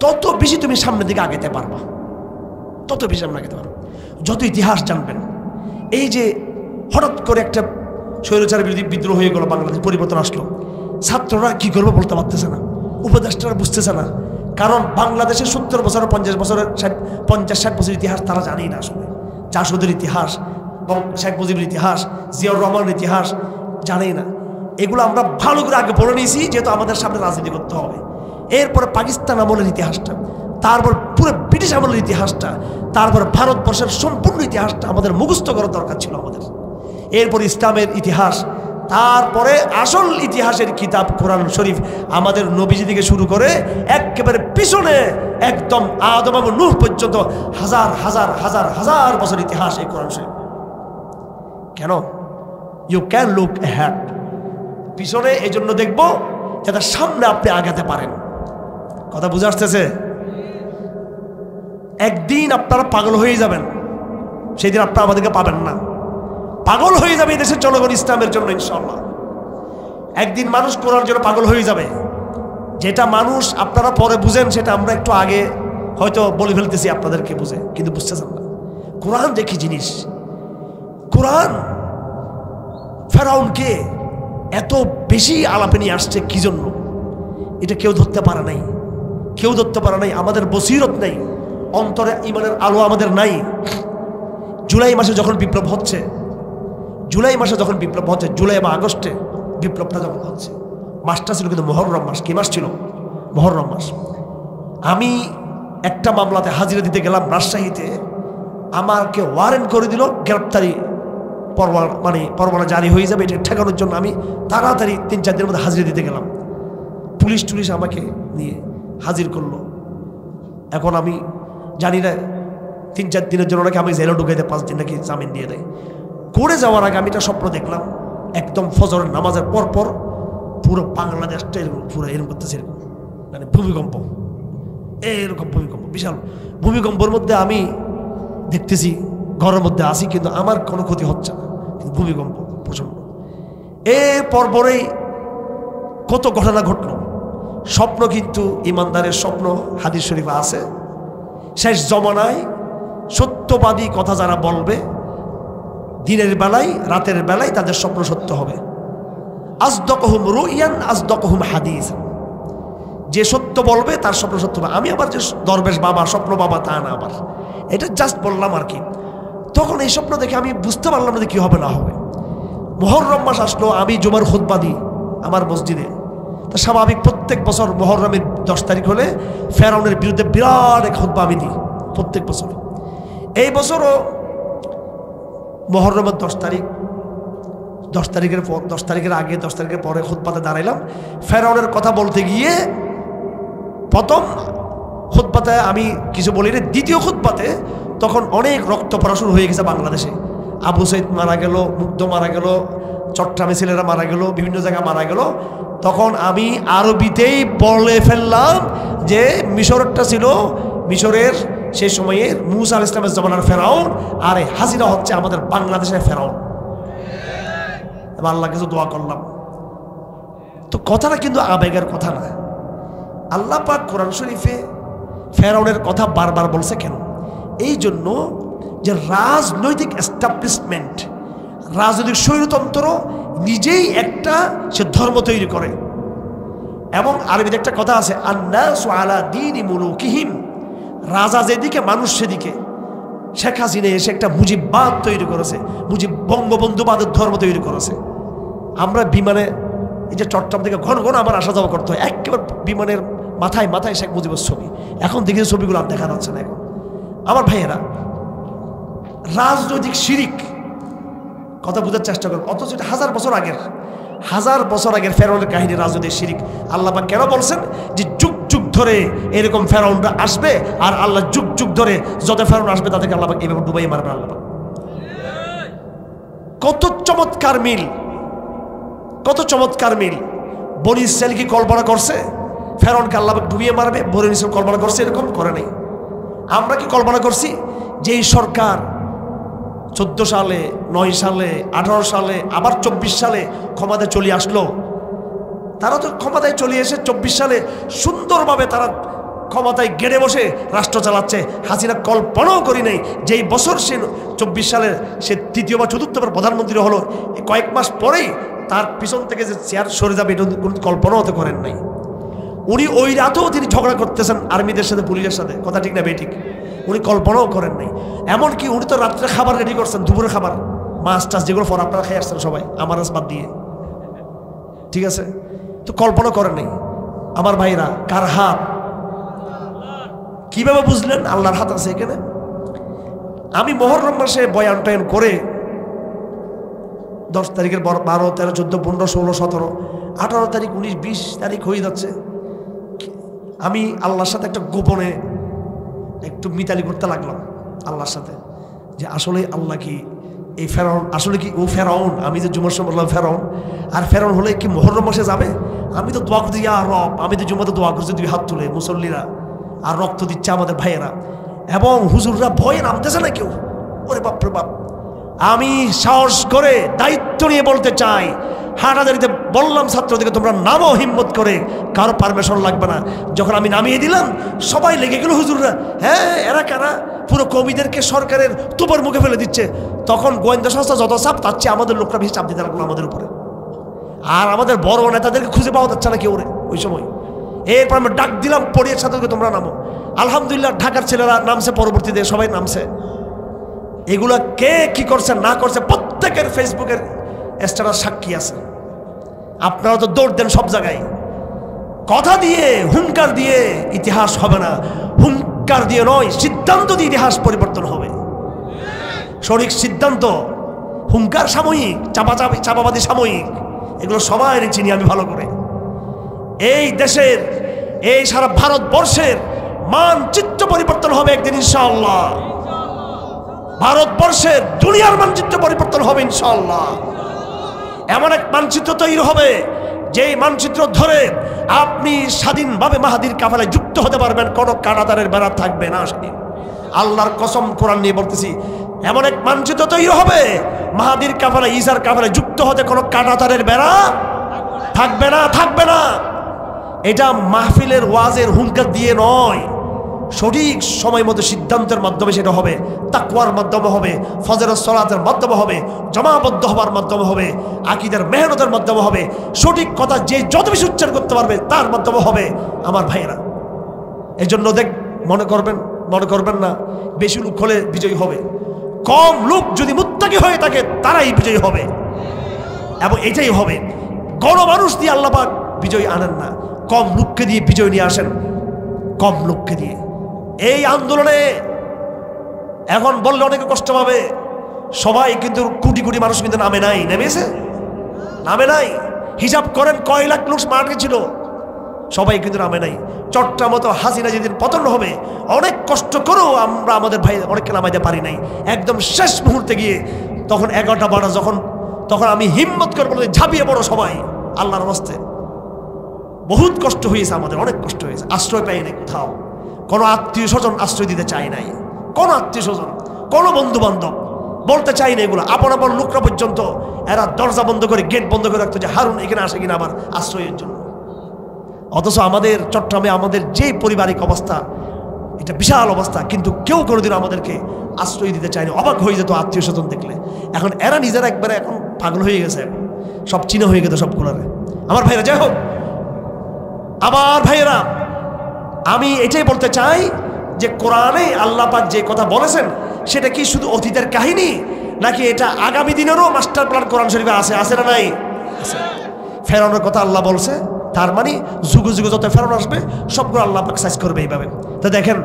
তত বেশি তুমি সামনের দিকে আগাতে পারবা, তত বেশি সামনে আগাতে পারবা। যত ইতিহাস জানবেন, এই যে হঠাৎ করে একটা স্বৈরাচার বিরোধী বিদ্রোহ হয়ে গেল, বাংলাদেশ পরিবর্তন আসলো, ছাত্ররা কি করবে বলতে পারতেছে না, উপদেষ্টারা বুঝতেছে না, কারণ বাংলাদেশের 70 বছর 50 বছরের 50-60 বছর ইতিহাস তারা জানেই না। আসলে জাসদের ইতিহাস, শেখ মুজিবের ইতিহাস, জিয়াউর রহমানের ইতিহাস জানেই না। এগুলো আমরা ভালো করে আগে পড়ে নিয়েছি, যেহেতু আমাদের সামনে রাজনীতি করতে হবে। এরপরে পাকিস্তান আমলের ইতিহাসটা, তারপর পুরো ব্রিটিশ আমলের ইতিহাসটা, তারপর ভারতবর্ষের সম্পূর্ণ ইতিহাসটা আমাদের মুখস্থ করার দরকার ছিল আমাদের। এরপর ইসলামের ইতিহাস, তারপরে আসল ইতিহাসের কিতাব কোরআন শরীফ, আমাদের নবীজি থেকে শুরু করে একেবারে পিছনে একদম আদম এবং নূহ পর্যন্ত হাজার হাজার হাজার হাজার বছর ইতিহাস এই কোরআন শরীফ। কেন? ইউ ক্যান লুক অ্যাহেড, পিছনে এই জন্য দেখবো যাতে সামনে আপনি আগাতে পারেন। কথা বুঝে আসতেছে? একদিন আপনারা পাগল হয়ে যাবেন, সেই দিন আপনারা আমাদেরকে পাবেন না। পাগল হয়ে যাবে এই দেশের জনগণ ইসলামের জন্য, ইনশাআল্লাহ। একদিন মানুষ কোরআনের জন্য পাগল হয়ে যাবে। যেটা মানুষ আপনারা পরে বুঝেন, সেটা আমরা একটু আগে হয়তো বলে ফেলতেছি আপনাদেরকে বুঝে, কিন্তু বুঝতেছেন না। কোরআন দেখি জিনিস, কোরআন ফেরাউনকে এত বেশি আলাপে নিয়ে আসছে কি জন্য, এটা কেউ ধরতে পারে নাই, কেউ ধরতে পারে নাই। আমাদের বসিরত নেই, অন্তরে ইমানের আলো আমাদের নাই। জুলাই মাসে যখন বিপ্লব হচ্ছে, জুলাই বা আগস্টে বিপ্লবটা যখন হচ্ছে, মাসটা ছিল কিন্তু মুহররম মাস। কি মাস ছিল? মুহররম মাস। আমি একটা মামলাতে হাজিরা দিতে গেলাম রাজশাহীতে, আমাকে ওয়ারেন্ট করে দিল, গ্রেপ্তারি পরোয়ানা জারি হয়ে যাবে, এটা ঠেকানোর জন্য আমি তাড়াতাড়ি 3-4 দিনের মধ্যে হাজিরা দিতে গেলাম। পুলিশ আমাকে নিয়ে হাজির করলো। এখন আমি জানি না 3-4 দিনের জন্য নাকি আমি জেলে ঢুকে দেয়, 5 দিন নাকি জামিন দিয়ে দেয়। করে যাওয়ার আগে আমি একটা স্বপ্ন দেখলাম, একদম ফজরের নামাজের পর পুরো বাংলাদেশটা এরকম পুরো এরকম করতেছে, এরকম মানে ভূমিকম্প, এরকম ভূমিকম্প, বিশাল ভূমিকম্পের মধ্যে আমি দেখতেছি ঘরের মধ্যে আসি, কিন্তু আমার কোনো ক্ষতি হচ্ছে না, কিন্তু ভূমিকম্প প্রচন্ড। পরেই কত ঘটনা ঘটলো। স্বপ্ন কিন্তু ইমানদারের স্বপ্ন হাদিস শরীফে আছে। শেষ জমানায় সত্যবাদী কথা যারা বলবে, দিনের বেলায় রাতের বেলায় তাদের স্বপ্ন সত্য হবে। আসদাকুহুম রুইয়ান আসদাকুহুম হাদিস, যে সত্য বলবে তার স্বপ্ন সত্য হবে। আমি আবার যে দরবেশ বাবা, স্বপ্ন বাবা, তা না, আবার এটা জাস্ট বললাম আর কি। তখন এই স্বপ্ন দেখে আমি বুঝতে পারলাম না কি হবে না হবে। মুহররম মাস আসলো, আমি জুমার খুতবা দিই আমার মসজিদে। তা স্বাভাবিক প্রত্যেক বছর মুহররমের 10 তারিখ হলে ফেরাউনের বিরুদ্ধে বিরাট এক খুতবা আমি দিই প্রত্যেক বছর। এই বছরও মুহররমের 10 10 তারিখের পর 10 তারিখের আগে 10 তারিখের পরে খুতবাতে দাঁড়াইলাম। ফেরাউনের কথা বলতে গিয়ে প্রথম খুতবাতে আমি কিছু বলি না, দ্বিতীয় খুতবাতে তখন অনেক রক্ত পড়া শুরু হয়ে গেছে বাংলাদেশে। আবু সাইদ মারা গেল, মুগ্ধ মারা গেল, চট্টগ্রামে ছেলেরা মারা গেল, বিভিন্ন জায়গায় মারা গেল। তখন আমি আরবিতেই বলে ফেললাম যে মিশরটা ছিল মিশরের সেই সময়ের মুসা আলাইহিস সালামের জমানার ফেরাউন, আর হাসিনা হচ্ছে আমাদের বাংলাদেশের ফেরাউন। আল্লাহ কিছু দোয়া করলাম। তো কথাটা কিন্তু আবেগের কথা না। আল্লাহ পাক কোরআন শরীফে ফেরাউনের কথা বারবার বলছে কেন? এই জন্য যে রাজনৈতিক এস্টাবলিশমেন্ট, রাজনৈতিক স্বৈরতন্ত্র নিজেই একটা সে ধর্ম তৈরি করে। এবং আরবিতে একটা কথা আছে, আন্নাসু আলা দীনি মুলুকিহিম, রাজা যেদিকে মানুষ সেদিকে। শেখ হাসিনা এসে একটা মুজিববাদ তৈরি করেছে, মুজিব বঙ্গবন্ধুবাদের ধর্ম তৈরি করেছে। আমরা বিমানে এই যে চট্টগ্রাম থেকে ঘন ঘন আমার আসা যাওয়া করতে হয়, একেবারে বিমানের মাথায় মাথায় শেখ মুজিবের ছবি। এখন দেখি ছবিগুলো আর দেখা যাচ্ছে না। এখন আমার ভাইয়েরা, রাজনৈতিক শিরিক কথা বোঝার চেষ্টা করুন। অথচ এটা 1000 বছর আগের ফেরাউনের কাহিনী, রাজনৈতিক শিরিক। আল্লাহ পাক কেন বলছেন যে যুগ যুগ ধরে এরকম ফেরাউনরা আসবে, আর আল্লাহ যুগ যুগ ধরে যত ফেরাউন আসবে তাদেরকে আল্লাহ পাক এইভাবে ডুবাই মারবে। আল্লাহ পাক কত চমৎকার মিল, কত চমৎকার মিল। বনি ইসরাইল কি কল্পনা করছে ফেরাউনকে আল্লাহ পাক ডুবিয়ে মারবে? বনি ইসরাইল কল্পনা করছে? এরকম করে নাই। আমরা কি কল্পনা করছি যে এই সরকার 14 সালে, 9 সালে, 18 সালে, আবার 24 সালে ক্ষমতায় চলে আসলো? তারা তো ক্ষমতায় চলে এসে 24 সালে সুন্দরভাবে তারা ক্ষমতায় গেড়ে বসে রাষ্ট্র চালাচ্ছে। হাসিনা কল্পনাও করি নাই যেই বছর সে 24 সালে সে তৃতীয় বা চতুর্থবার প্রধানমন্ত্রী হলো, কয়েক মাস পরেই তার পিছন থেকে যে চেয়ার সরে যাবে, এটা কোনো কল্পনাও তো করেন নাই। উনি ওই রাতেও তিনি ঝগড়া করতেছেন আর্মিদের সাথে, পুলিশের সাথে। কথা ঠিক না বেঠিক? উনি কল্পনাও করেন নাই। এমনকি উনি তো রাত্রে খাবার রেডি করছেন, দুপুরে খাবার, মাছ টাছ যেগুলো ফর আপনারা খেয়ে আসছেন সবাই, আমার বাদ দিয়ে, ঠিক আছে? তো কল্পনা করেন নাই। আমার ভাইরা, কার হাত? কিভাবে বুঝলেন আল্লাহর হাত আছে এখানে? আমি মুহররম মাসে বয়ান টয়ান করে 10 তারিখের 12, 13, 14, 15, 16, 17, 18 তারিখ, 19, 20 তারিখ হয়ে যাচ্ছে। আমি আল্লাহর সাথে একটা গোপনে একটু মিতালি করতে লাগলাম আল্লাহর সাথে, যে আসলে আল্লাহ কি এই ফেরাউন, আসলে কি ও ফেরাউন? আমি যে জুমার সময় বললাম ফেরাউন, আর ফেরাউন হলে কি মুহররম মাসে যাবে? আমি তো দোয়া করছি, ইয়া রব, আমি তো জুমাতে দোয়া করছি 2 হাত তুলে, মুসল্লিরা আর রক্ত দিচ্ছে আমাদের ভাইয়েরা, এবং হুজুররা ভয়ে নামতেছে না কেউ। ওরে বাপ রে বাপ! আমি সাহস করে দায়িত্ব নিয়ে বলতে চাই, হাটাদারিতে বললাম ছাত্রদেরকে, তোমরা নামো হিম্মত করে, কারো পারমিশন লাগবে না। যখন আমি নামিয়ে দিলাম সবাই লেগে গেল, হুজুররা, হ্যাঁ এরা কারা? পুরো কবিদেরকে সরকারের তোপের মুখে ফেলে দিচ্ছে। তখন গোয়েন্দা সংস্থা যত চাপ, তার চেয়ে আমাদের লোকরা বেশি চাপ দিতে লাগলো আমাদের উপরে। আর আমাদের বড় নেতাদেরকে খুঁজে পাওয়া যাচ্ছে না কেউ রে ওই সময়। এরপর আমি ডাক দিলাম পড়িয়ে ছাত্রকে, তোমরা নামো। আলহামদুলিল্লাহ ঢাকার ছেলেরা নামছে, পরবর্তীতে সবাই নামছে। এগুলা কে কি করছে না করছে প্রত্যেকের ফেসবুকের স্ট্যাটাস সাক্ষী আছে। আপনারা তো দৌড় দেন সব জায়গায়, কথা দিয়ে, হুঙ্কার দিয়ে ইতিহাস হবে না। হুঙ্কার দিয়ে নয়, সিদ্ধান্ত দিয়ে ইতিহাস পরিবর্তন হবে। সঠিক সিদ্ধান্ত। হুঙ্কার সাময়িক, চাপাবাদী সাময়িক, এগুলো সবাই চিনি আমি ভালো করে। এই দেশের, এই সারা ভারতবর্ষের মানচিত্র পরিবর্তন হবে একদিন ইনশাআল্লাহ। ভারতবর্ষের, দুনিয়ার মানচিত্র পরিবর্তন হবে ইনশাআল্লাহ। এমন এক মানচিত্র তৈরি হবে যেই মানচিত্র ধরে আপনি স্বাধীনভাবে মাহাদির কাফেলায় যুক্ত হতে পারবেন, কোনো কাঁটাতারের বেড়া থাকবে না। সেদিন আল্লাহর কসম কোরআন নিয়ে বলতেছি, এমন এক মানচিত্র তৈরি হবে মাহাদির কাফেলায়, ঈসার কাফেলায় যুক্ত হতে কোনো কাঁটাতারের বেড়া থাকবে না, থাকবে না। এটা মাহফিলের ওয়াজের হুঙ্কার দিয়ে নয়, সঠিক সময় মতো সিদ্ধান্তের মাধ্যমে সেটা হবে। তাকওয়ার মাধ্যমে হবে, ফজরের সালাতের মাধ্যমে হবে, জমাবদ্ধ হবার মাধ্যমে হবে, আকীদার মেহনতের মাধ্যমে হবে। সঠিক কথা যে যত বেশি উচ্চারণ করতে পারবে তার মাধ্যমে হবে আমার ভাইয়েরা। এই জন্য মনে করবেন না বেশি লোক হলে বিজয়ী হবে। কম লোক যদি মুত্তাকি হয়ে থাকে তারাই বিজয়ী হবে, এবং এটাই হবে। গণমানুষ দিয়ে আল্লাহ পাক বিজয় আনেন না, কম লোককে দিয়ে বিজয় নিয়ে আসেন, কম লোককে দিয়ে। এই আন্দোলনে এখন বললে অনেকে কষ্ট পাবে, সবাই কিন্তু কোটি কোটি মানুষ কিন্তু নামে নাই, নেমেছে নামে নাই। হিসাব করেন কয় লাখ লোক মাঠে ছিল, সবাই কিন্তু নামে নাই। চট্টা মতো হাসিনা যেদিন পতন হবে, অনেক কষ্ট করেও আমরা আমাদের ভাই অনেককে নামাইতে পারি নাই। একদম শেষ মুহূর্তে গিয়ে তখন 11টা-12 তখন আমি হিম্মত করে বলে ঝাঁপিয়ে পড়ো সবাই আল্লাহর রাস্তে। বহুত কষ্ট হয়েছে আমাদের, অনেক কষ্ট হয়েছে, আশ্রয় পাই নাই কোথাও। কোনো আত্মীয় স্বজন আশ্রয় দিতে চায় নাই, কোনো আত্মীয় স্বজন, কোনো বন্ধু বান্ধব বলতে চাই না এগুলো। আপন আপন লোকরা পর্যন্ত এরা দরজা বন্ধ করে গেট বন্ধ করে রাখতো যে হারুন এখানে আসে কিনা আবার আশ্রয়ের জন্য। অথচ আমাদের চট্টগ্রামে আমাদের যে পারিবারিক অবস্থা, এটা বিশাল অবস্থা, কিন্তু কেউ কোনোদিন আমাদেরকে আশ্রয় দিতে চায়নি। অবাক হয়ে যেত আত্মীয় স্বজন দেখলে। এখন এরা নিজেরা একবারে এখন পাগল হয়ে গেছে, সব চীনা হয়ে গেছে সবগুলোরে। আমার ভাইরা, যাই হোক আমার ভাইয়েরা, আমি এটাই বলতে চাই যে কোরআনে আল্লাহ পাক যে কথা বলেছেন সেটা কি শুধু অতীতের কাহিনী, নাকি এটা আগামী দিনেরও মাস্টার প্ল্যান কোরআন শরীফে আছে না নাই? ফেরাউনের কথা আল্লাহ বলছে, তার মানে যুগে যুগে যত ফেরাউন আসবে সবগুলো আল্লাহ পাক সাইজ করবে এইভাবে। তো দেখেন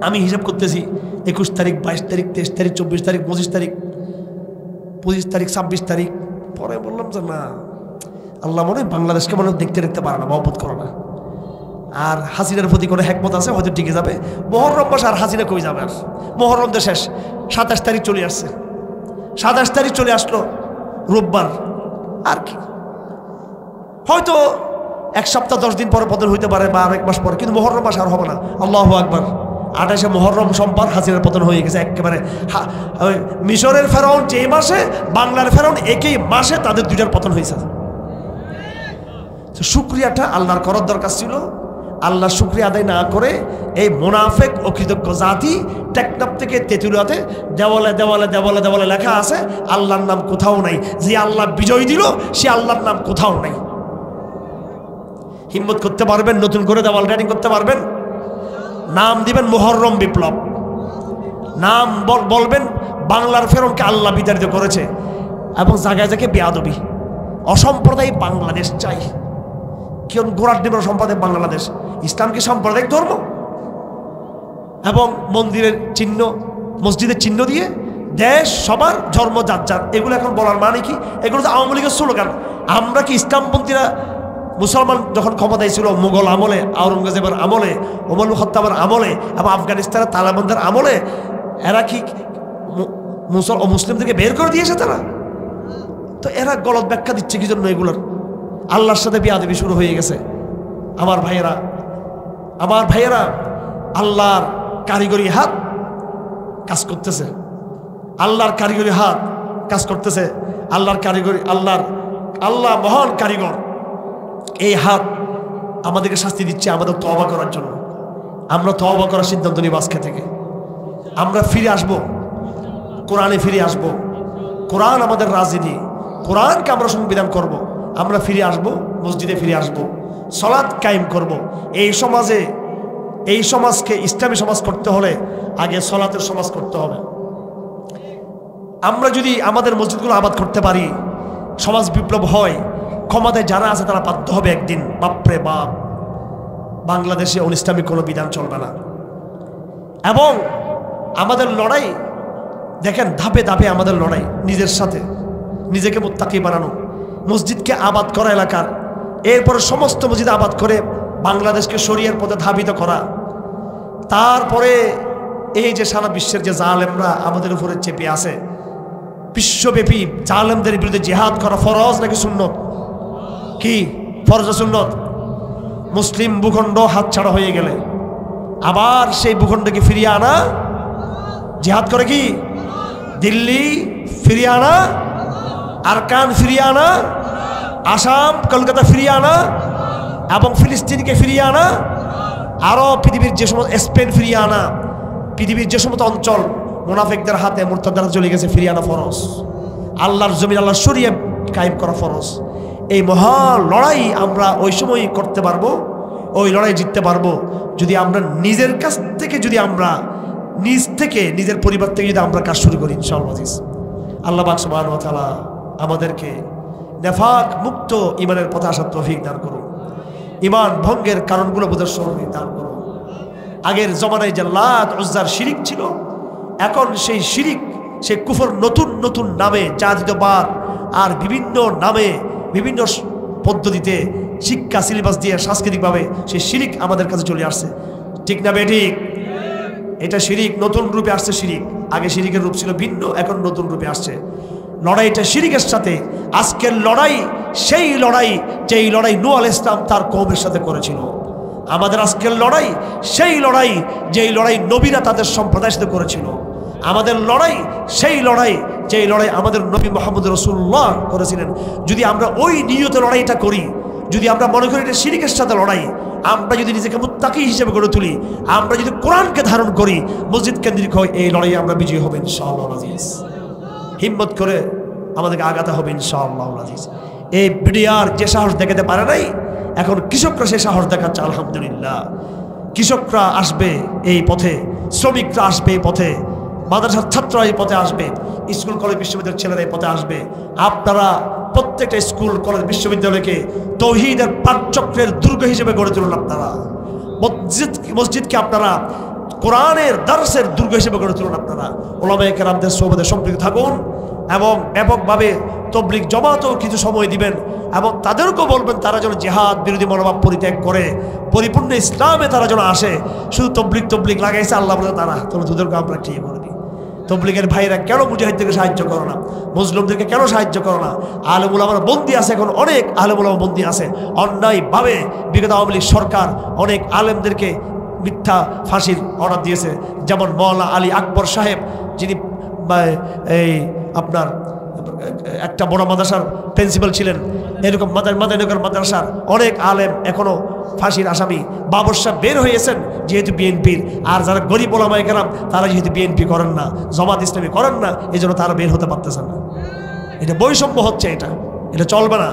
আমি হিসাব করতেছি 21 তারিখ, 22 তারিখ, 23 তারিখ, 24 তারিখ, 25 তারিখ, 25 তারিখ, 26 তারিখ, পরে বললাম যে না, আল্লাহ মনে হয় বাংলাদেশকে মনে দেখতে পারে না, মহব্বত করে না। আর হাসিনার প্রতি কোনো হেকমত আছে, হয়তো টিকে যাবে। মহরম মাস আর হাসিনা কই যাবে? আর মহরম তো শেষ, 27 তারিখ চলে আসছে, 27 তারিখ চলে আসলো রোববার। আর কি হয়তো 1 সপ্তাহ 10 দিন পরে পতন হইতে পারে, বা আর 1 মাস পরে, কিন্তু মহরম মাস আর হবে না। আল্লাহু আকবার। 28শে মহরম সোমবার হাসিনার পতন হয়ে গেছে একেবারে। মিশরের ফেরাউন যে মাসে, বাংলার ফেরাউন একই মাসে, তাদের দুইটার পতন হয়েছে। শুক্রিয়াটা আল্লাহর করার দরকার ছিল। আল্লাহ শুক্রিয়া আদায় না করে এই মুনাফিক অকৃতজ্ঞ জাতি টেকনাফ থেকে তেঁতুলিয়াতে দেওয়ালে দেওয়ালে দেওয়ালে দেওয়ালে লেখা আছে আল্লাহর নাম কোথাও নাই। যে আল্লাহ বিজয় দিল সে আল্লাহর নাম কোথাও নাই। হিম্মত করতে পারবেন? নতুন করে দেওয়াল রাইডিং করতে পারবেন? নাম দিবেন মুহররম বিপ্লব, নাম বলবেন বাংলার ফেরাউনকে আল্লাহ বিতাড়িত করেছে, এবং জায়গায় জায়গায় বেয়াদবি, অসাম্প্রদায়িক বাংলাদেশ চাই। কেউ গোড়ার ডিমের সম্প্রদায় বাংলাদেশ, ইসলাম কি সাম্প্রদায়িক ধর্ম? এবং মন্দিরের চিহ্ন, মসজিদের চিহ্ন দিয়ে দেশ সবার, ধর্ম যার যার, এগুলো এখন বলার মানে কি? এগুলো তো আওয়ামী লীগের স্লোগান। আমরা কি ইসলামপন্থীরা মুসলমান যখন ক্ষমতায় ছিল মুঘল আমলে, আওরঙ্গজেবের আমলে, ওমর খত্তাবের আমলে, এবং আফগানিস্তানের তালেবানদের আমলে, এরা কি মুসলিমদেরকে বের করে দিয়েছে তারা? তো এরা গলত ব্যাখ্যা দিচ্ছে কি জন্য? এগুলোর আল্লাহর সাথে বিয়াদবি শুরু হয়ে গেছে। আমার ভাইয়েরা, আমার ভাইয়েরা, আল্লাহর কারিগরি হাত কাজ করতেছে, আল্লাহর কারিগরি হাত কাজ করতেছে। আল্লাহর কারিগরি, আল্লাহ মহান কারিগর। এই হাত আমাদেরকে শাস্তি দিচ্ছে আমাদের তওবা করার জন্য। আমরা তওবা করার সিদ্ধান্ত নিব আজকে থেকে। আমরা ফিরে আসব, কোরআনে ফিরে আসব। কোরআন আমাদের রাজনীতি, কোরআনকে আমরা সংবিধান করব। আমরা ফিরে আসব, মসজিদে ফিরে আসব, সালাত কায়েম করব। এই সমাজে, এই সমাজকে ইসলামী সমাজ করতে হলে আগে সালাতের সমাজ করতে হবে। আমরা যদি আমাদের মসজিদগুলো আবাদ করতে পারি, সমাজ বিপ্লব হয়, ক্ষমতায় যারা আছে তারা বাধ্য হবে একদিন, বাপরে বাপ, বাংলাদেশে অনিসলামিক কোনো বিধান চলবে না। এবং আমাদের লড়াই দেখেন, ধাপে ধাপে আমাদের লড়াই, নিজের সাথে নিজেকে মুত্তাকি বানানো, মসজিদকে আবাদ করা এলাকার, এরপরে সমস্ত মসজিদ আবাদ করে বাংলাদেশকে শরিয়ার পথে ধাবিত করা। তারপরে এই যে সারা বিশ্বের যে জালেমরা আমাদের উপরে চেপে আছে, বিশ্বব্যাপী জালেমদের বিরুদ্ধে জিহাদ করা ফরজ নাকি সুন্নত? কি ফরজ সুন্নত? মুসলিম ভূখণ্ড হাতছাড়া হয়ে গেলে আবার সেই ভূখণ্ডকে ফিরিয়ে আনা জিহাদ করে। কি দিল্লি ফিরিয়ে আনা, আরকান ফিরিয়ে আনা, আসাম কলকাতা ফিরিয়ে আনা, এবং ফিলিস্তিনকে ফিরিয়ে আনা, আরও পৃথিবীর যে সমস্ত, স্পেন ফিরিয়ে আনা, পৃথিবীর যে সমস্ত অঞ্চল মুনাফিকদের হাতে, মুরতাদদের হাতে চলে গেছে, ফিরিয়ে আনা ফরজ। আল্লাহর জমিন, আল্লাহর শরিয়া কায়েম করা ফরজ। এই মহান লড়াই আমরা ওই সময় করতে পারবো, ওই লড়াই জিততে পারবো যদি আমরা নিজের কাছ থেকে, যদি আমরা নিজ থেকে, নিজের পরিবার থেকে যদি আমরা কাজ শুরু করি। ইনশাআল্লাহ আল্লাহ পাক সুবহানাহু ওয়া তাআলা আমাদেরকে নেফাক মুক্ত ইমানের পথে আসার তৌফিক দান করুন। ইমান ভঙ্গের কারণগুলো বোঝার সহযোগিতা দান করুন। আগের জমানায় যে লাত উজ্জার শিরিক ছিল, এখন সেই শিরিক সেই কুফর নতুন নতুন নামে জাতীয়তাবাদ আর বিভিন্ন নামে বিভিন্ন পদ্ধতিতে শিক্ষা সিলেবাস দিয়ে সাংস্কৃতিকভাবে সেই শিরিক আমাদের কাছে চলে আসছে। ঠিক না বেঠিক? এটা শিরিক নতুন রূপে আসছে। শিরিক আগে শিরিকের রূপ ছিল ভিন্ন, এখন নতুন রূপে আসছে। লড়াইটা শিরিকের সাথে। আজকের লড়াই সেই লড়াই যেই লড়াই নূহ আলাইহিস সালাম তার কওমের সাথে করেছিল। আমাদের আজকের লড়াই সেই লড়াই যেই লড়াই নবীরা তাদের সম্প্রদায়ের সাথে করেছিল। আমাদের লড়াই সেই লড়াই যেই লড়াই আমাদের নবী মুহাম্মদ রাসূলুল্লাহ করেছিলেন। যদি আমরা ওই নিয়তে লড়াইটা করি, যদি আমরা মনে করি এটা শিরিকের সাথে লড়াই, আমরা যদি নিজেকে মুত্তাকি হিসেবে গড়ে তুলি, আমরা যদি কোরআনকে ধারণ করি, মসজিদ কেন্দ্রিক হয়, এই লড়াইয়ে আমরা বিজয়ী হব ইনশাআল্লাহ আজিজ। হিম্মত করে আমাদেরকে আগাতে হবে ইনশাআল্লাহ আজিজ। এই বিডিআর যে সাহস দেখাতে পারে নাই, এখন কৃষকরা সে সাহস দেখাচ্ছে আলহামদুলিল্লাহ। কৃষকরা আসবে এই পথে, শ্রমিকরা আসবে এই পথে, মাদ্রাসার ছাত্ররা এই পথে আসবে, স্কুল কলেজ বিশ্ববিদ্যালয়ের ছেলেরা এই পথে আসবে। আপনারা প্রত্যেকটা স্কুল কলেজ বিশ্ববিদ্যালয়কে তৌহিদের পাঠচক্রের দুর্গ হিসেবে গড়ে তুলুন। আপনারা মসজিদকে আপনারা কোরআনের দারসের দুর্গ হিসেবে গড়ে তুলুন। আপনারা উলামায়ে কেরামদের সোহবতে সম্পৃক্ত থাকুন এবং ব্যাপকভাবে তবলিগ জমাতেও কিছু সময় দিবেন এবং তাদেরকেও বলবেন তারা যেন জিহাদ বিরোধী মনোভাব পরিত্যাগ করে পরিপূর্ণ ইসলামে তারা যেন আসে। শুধু তবলিগ লাগাইছে আল্লাহ বলে তারা, তবে তোদেরকে আমরা ঠিক করে দিই। তবলিগের ভাইরা কেন মুজাহিদদেরকে সাহায্য করো না? মুসলিমদেরকে কেন সাহায্য করো না? আলেম উলামারা বন্দী আছে, এখন অনেক আলেম উলামা বন্দী আছে অন্যায়ভাবে। বিগত আওয়ামী লীগ সরকার অনেক আলেমদেরকে মিথ্যা ফাঁসির অর্ডার দিয়েছে, যেমন মওলানা আলী আকবর সাহেব, যিনি এই আপনার একটা বড় মাদ্রাসার প্রিন্সিপাল ছিলেন। এরকম মাদারীনগর মাদ্রাসার অনেক আলেম এখনো ফাঁসির আসামি। বাবর সাহেব বের হয়েছেন যেহেতু বিএনপির, আর যারা গরিব ওলামায়ে কেরাম তারা যেহেতু বিএনপি করেন না, জামাত ইসলামী করেন না, এই জন্য তারা বের হতে পারতেছেন না। এটা বৈষম্য হচ্ছে, এটা চলবে না।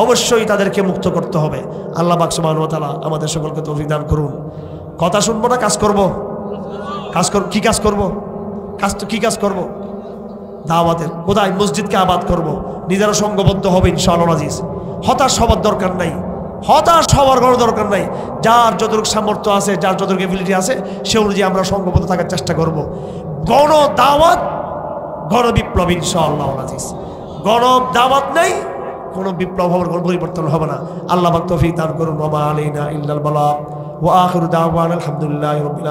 অবশ্যই তাদেরকে মুক্ত করতে হবে। আল্লাহ পাক সুবহানাহু ওয়া তাআলা আমাদের সকলকে তৌফিক দান করুন। কথা শুনবো না কাজ করব? কি কাজ করব? কি কাজ করব? দাওয়াতের। কোথায়? মসজিদকে আবাদ করব, নিজেরা সংঘবদ্ধ হবে ইনশাআল্লাহ আজিজ। হতাশ হবার দরকার নাই, হতাশ হওয়ার কোনো দরকার নাই। যার যতটুকু সামর্থ্য আছে, যার যতটুকু এবিলিটি আছে, সে অনুযায়ী আমরা সংঘবদ্ধ থাকার চেষ্টা করব। গণ দাওয়াত, গণ বিপ্লব ইনশাআল্লাহ আজিজ। গণ দাওয়াত নেই, কোনো বিপ্লব হবার কোনো পরিবর্তন হবে না। আল্লাহ পাক তৌফিক দান করুন। ওয়া মা আলাইনা ইল্লাল বালাগ ওয়া আখিরু দাওয়ানা আলহামদুলিল্লাহি রাব্বিল আলামিন।